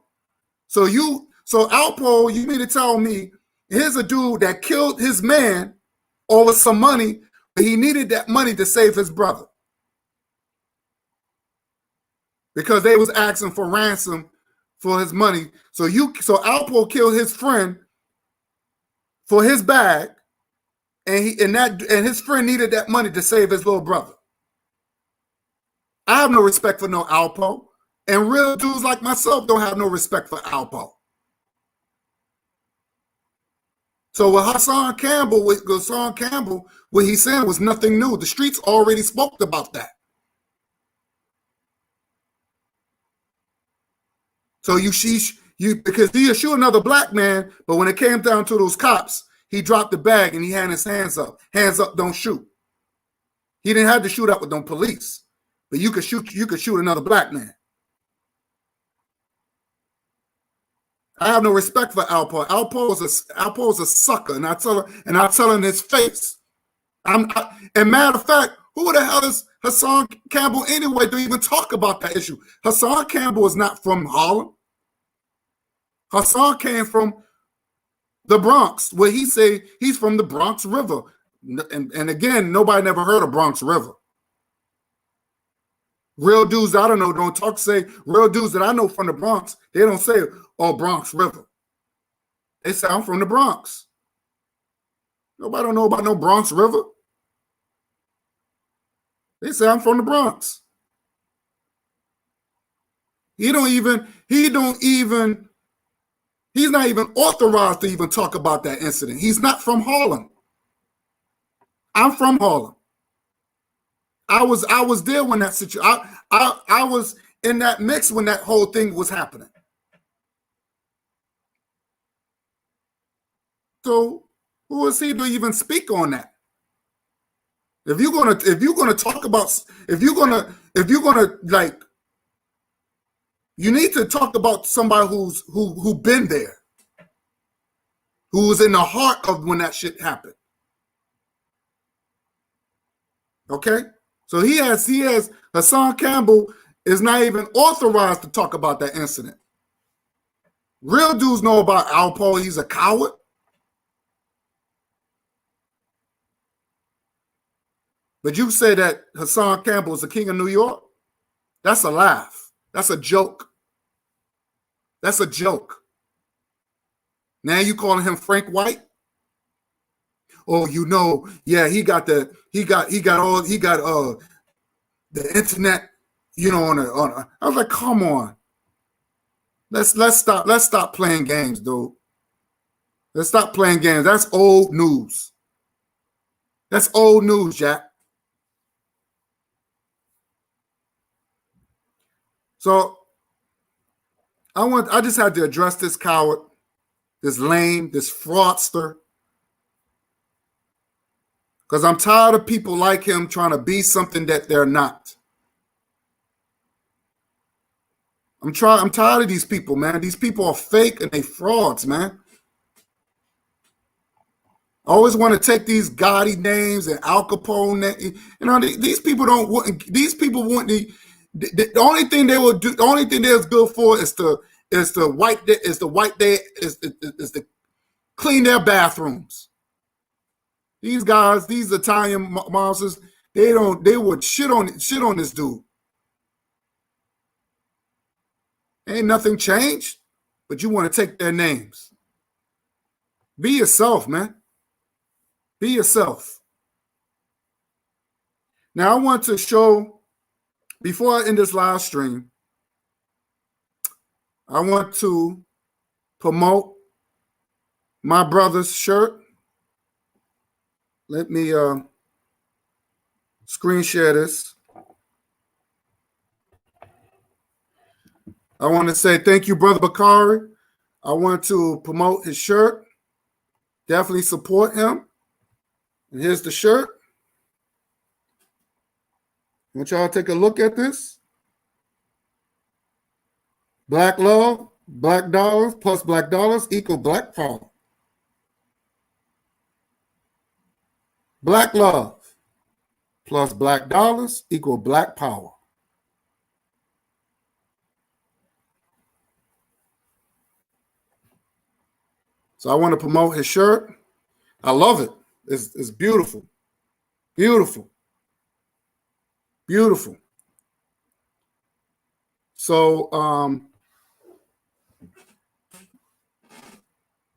So Alpo, you mean to tell me here's a dude that killed his man over some money, but he needed that money to save his brother. Because they was asking for ransom for his money. So Alpo killed his friend for his bag, and his friend needed that money to save his little brother. I have no respect for no Alpo, and real dudes like myself don't have no respect for Alpo. So with Hassan Campbell, what he's saying was nothing new. The streets already spoke about that. So because he shoot another black man, but when it came down to those cops, he dropped the bag and he had his hands up. Hands up, don't shoot. He didn't have to shoot up with them police, but you could shoot another black man. I have no respect for Alpo. Alpo is a sucker, and I tell him in his face. And matter of fact, who the hell is Hassan Campbell anyway to even talk about that issue? Hassan Campbell is not from Harlem. Hassan came from the Bronx, where he say he's from the Bronx River. And again, nobody never heard of Bronx River. Real dudes I don't know don't say real dudes that I know from the Bronx, they don't say, oh, Bronx River. They say, I'm from the Bronx. Nobody don't know about no Bronx River. They say, I'm from the Bronx. He's not even authorized to even talk about that incident. He's not from Harlem. I'm from Harlem. I was there when that situation. I was in that mix when that whole thing was happening. So who is he to even speak on that? If you're gonna talk about, if you're gonna like, you need to talk about somebody who been there, who was in the heart of when that shit happened. Okay, so he has Hassan Campbell is not even authorized to talk about that incident. Real dudes know about Alpo. He's a coward. But you say that Hassan Campbell is the king of New York? That's a laugh. That's a joke. That's a joke. Now you calling him Frank White? Oh, you know, yeah, he got the internet, you know, I was like, come on. Let's stop playing games, dude. Let's stop playing games. That's old news. That's old news, Jack. So I just had to address this coward, this lame, this fraudster. Because I'm tired of people like him trying to be something that they're not. I'm tired of these people, man. These people are fake and they frauds, man. I always want to take these Gotti names and Al Capone. You know, these people wouldn't. The only thing they will do. The only thing they're good for is to clean their bathrooms. These guys, these Italian monsters, they would shit on this dude. Ain't nothing changed, but you want to take their names. Be yourself, man. Be yourself. Now, I want to show, before I end this live stream, I want to promote my brother's shirt. Let me screen share this. I want to say thank you, Brother Bakari. I want to promote his shirt. Definitely support him. And here's the shirt. I want y'all to take a look at this. Black love, black dollars plus black dollars equal black power. Black love plus black dollars equal black power. So I want to promote his shirt. I love it. It's beautiful. Beautiful. Beautiful. So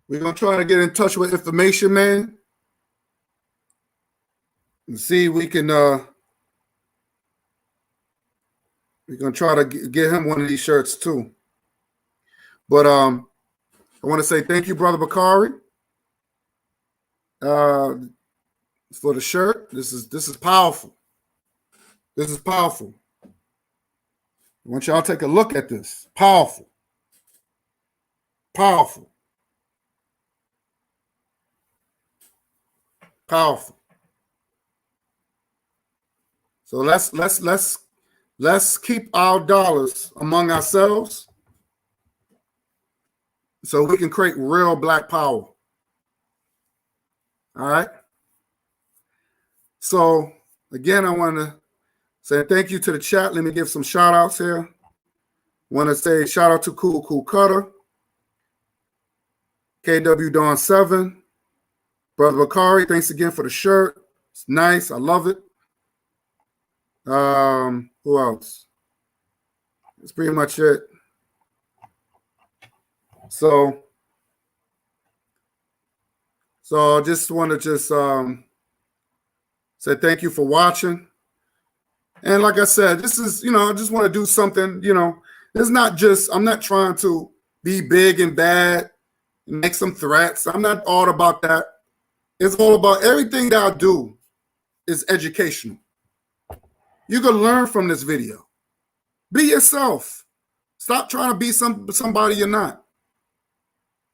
we're going to try to get in touch with Information Man and see if we can we're going to try to get him one of these shirts too. But I want to say thank you, Brother Bakari, for the shirt. This is powerful. This is powerful. I want y'all to take a look at this. Powerful. Powerful. Powerful. So let's keep our dollars among ourselves so we can create real black power. All right. So again, I want to say thank you to the chat. Let me give some shout outs here. Want to say shout out to Cool Cutter, KW Dawn 7, Brother Bakari. Thanks again for the shirt. It's nice. I love it. Who else? That's pretty much it. So I just want to say thank you for watching. And like I said, this is, I just want to do something, it's not just, I'm not trying to be big and bad and make some threats. I'm not all about that. It's all about everything that I do is educational. You can learn from this video. Be yourself. Stop trying to be somebody you're not.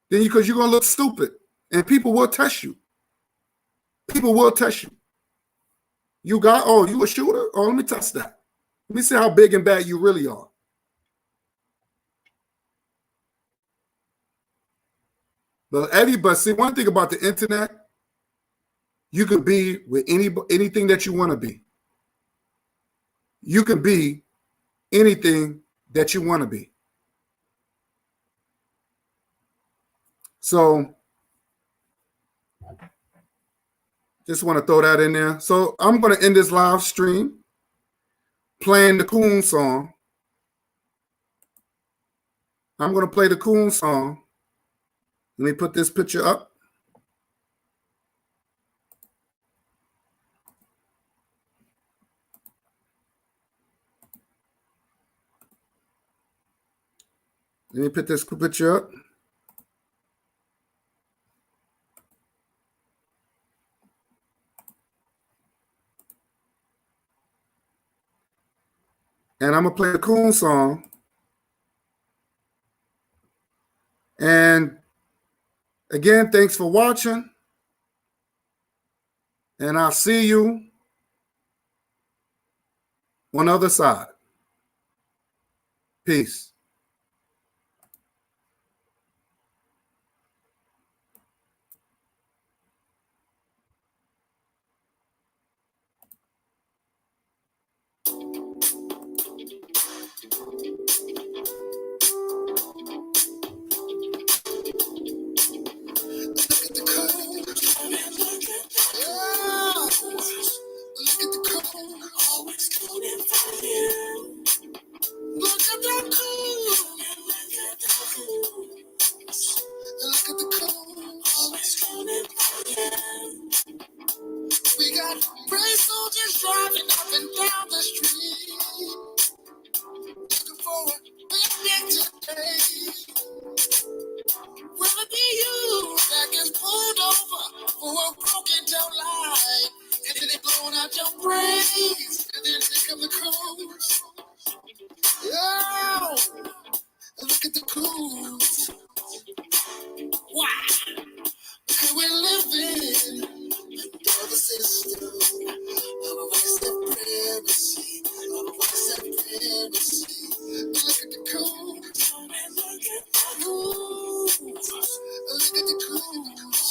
Then because you're going to look stupid and people will test you. People will test you. You a shooter? Oh, let me test that. Let me see how big and bad you really are. But see, one thing about the internet, you can be with anything that you want to be. You can be anything that you want to be. So just want to throw that in there. So I'm going to end this live stream playing the Coon song. I'm going to play the Coon song. Let me put this picture up. Let me put this picture up. And I'm going to play the Coon song. And again, thanks for watching. And I'll see you on the other side. Peace. We got brave soldiers driving up and down the street, looking for a picnic today. Will it be you that gets pulled over for a broken down line, and then they blowing out your brains, and then they come the coons? Yo, look at the coons. Wow, because we're living under the system of a white supremacy, of a white supremacy. Look at the coons. Look at the coons. Look at the coons.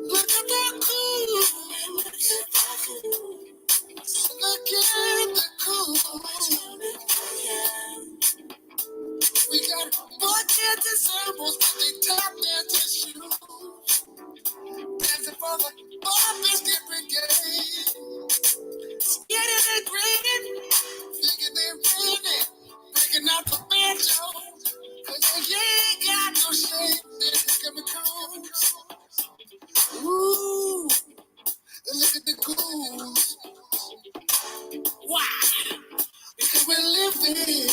Look at the coons. We got buckets and samples, but they tap their tissues. Dancing for the Biscuit Brigade. Skinning and grinning, thinking they're winning. Breaking out the banjo, cause they ain't got no shame. They're taking the coons. Ooh, look at the coons. Wow, because we're living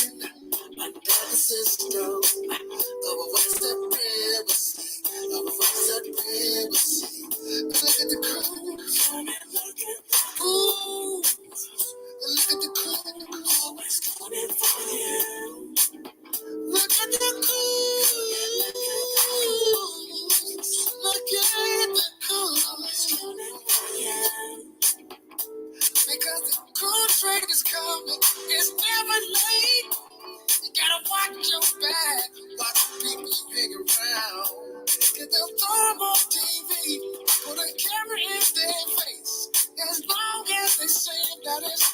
under the system of a white supremacy, of a white supremacy. Look at the coons. Ooh, look at the coons. Always coming for you. Look at the coons. Look at the coons. Because the cool train is coming. It's never late. You gotta watch your back. Watch the people you hang around. Get they'll throw them on TV. Put a camera in their face. As long as they say that it's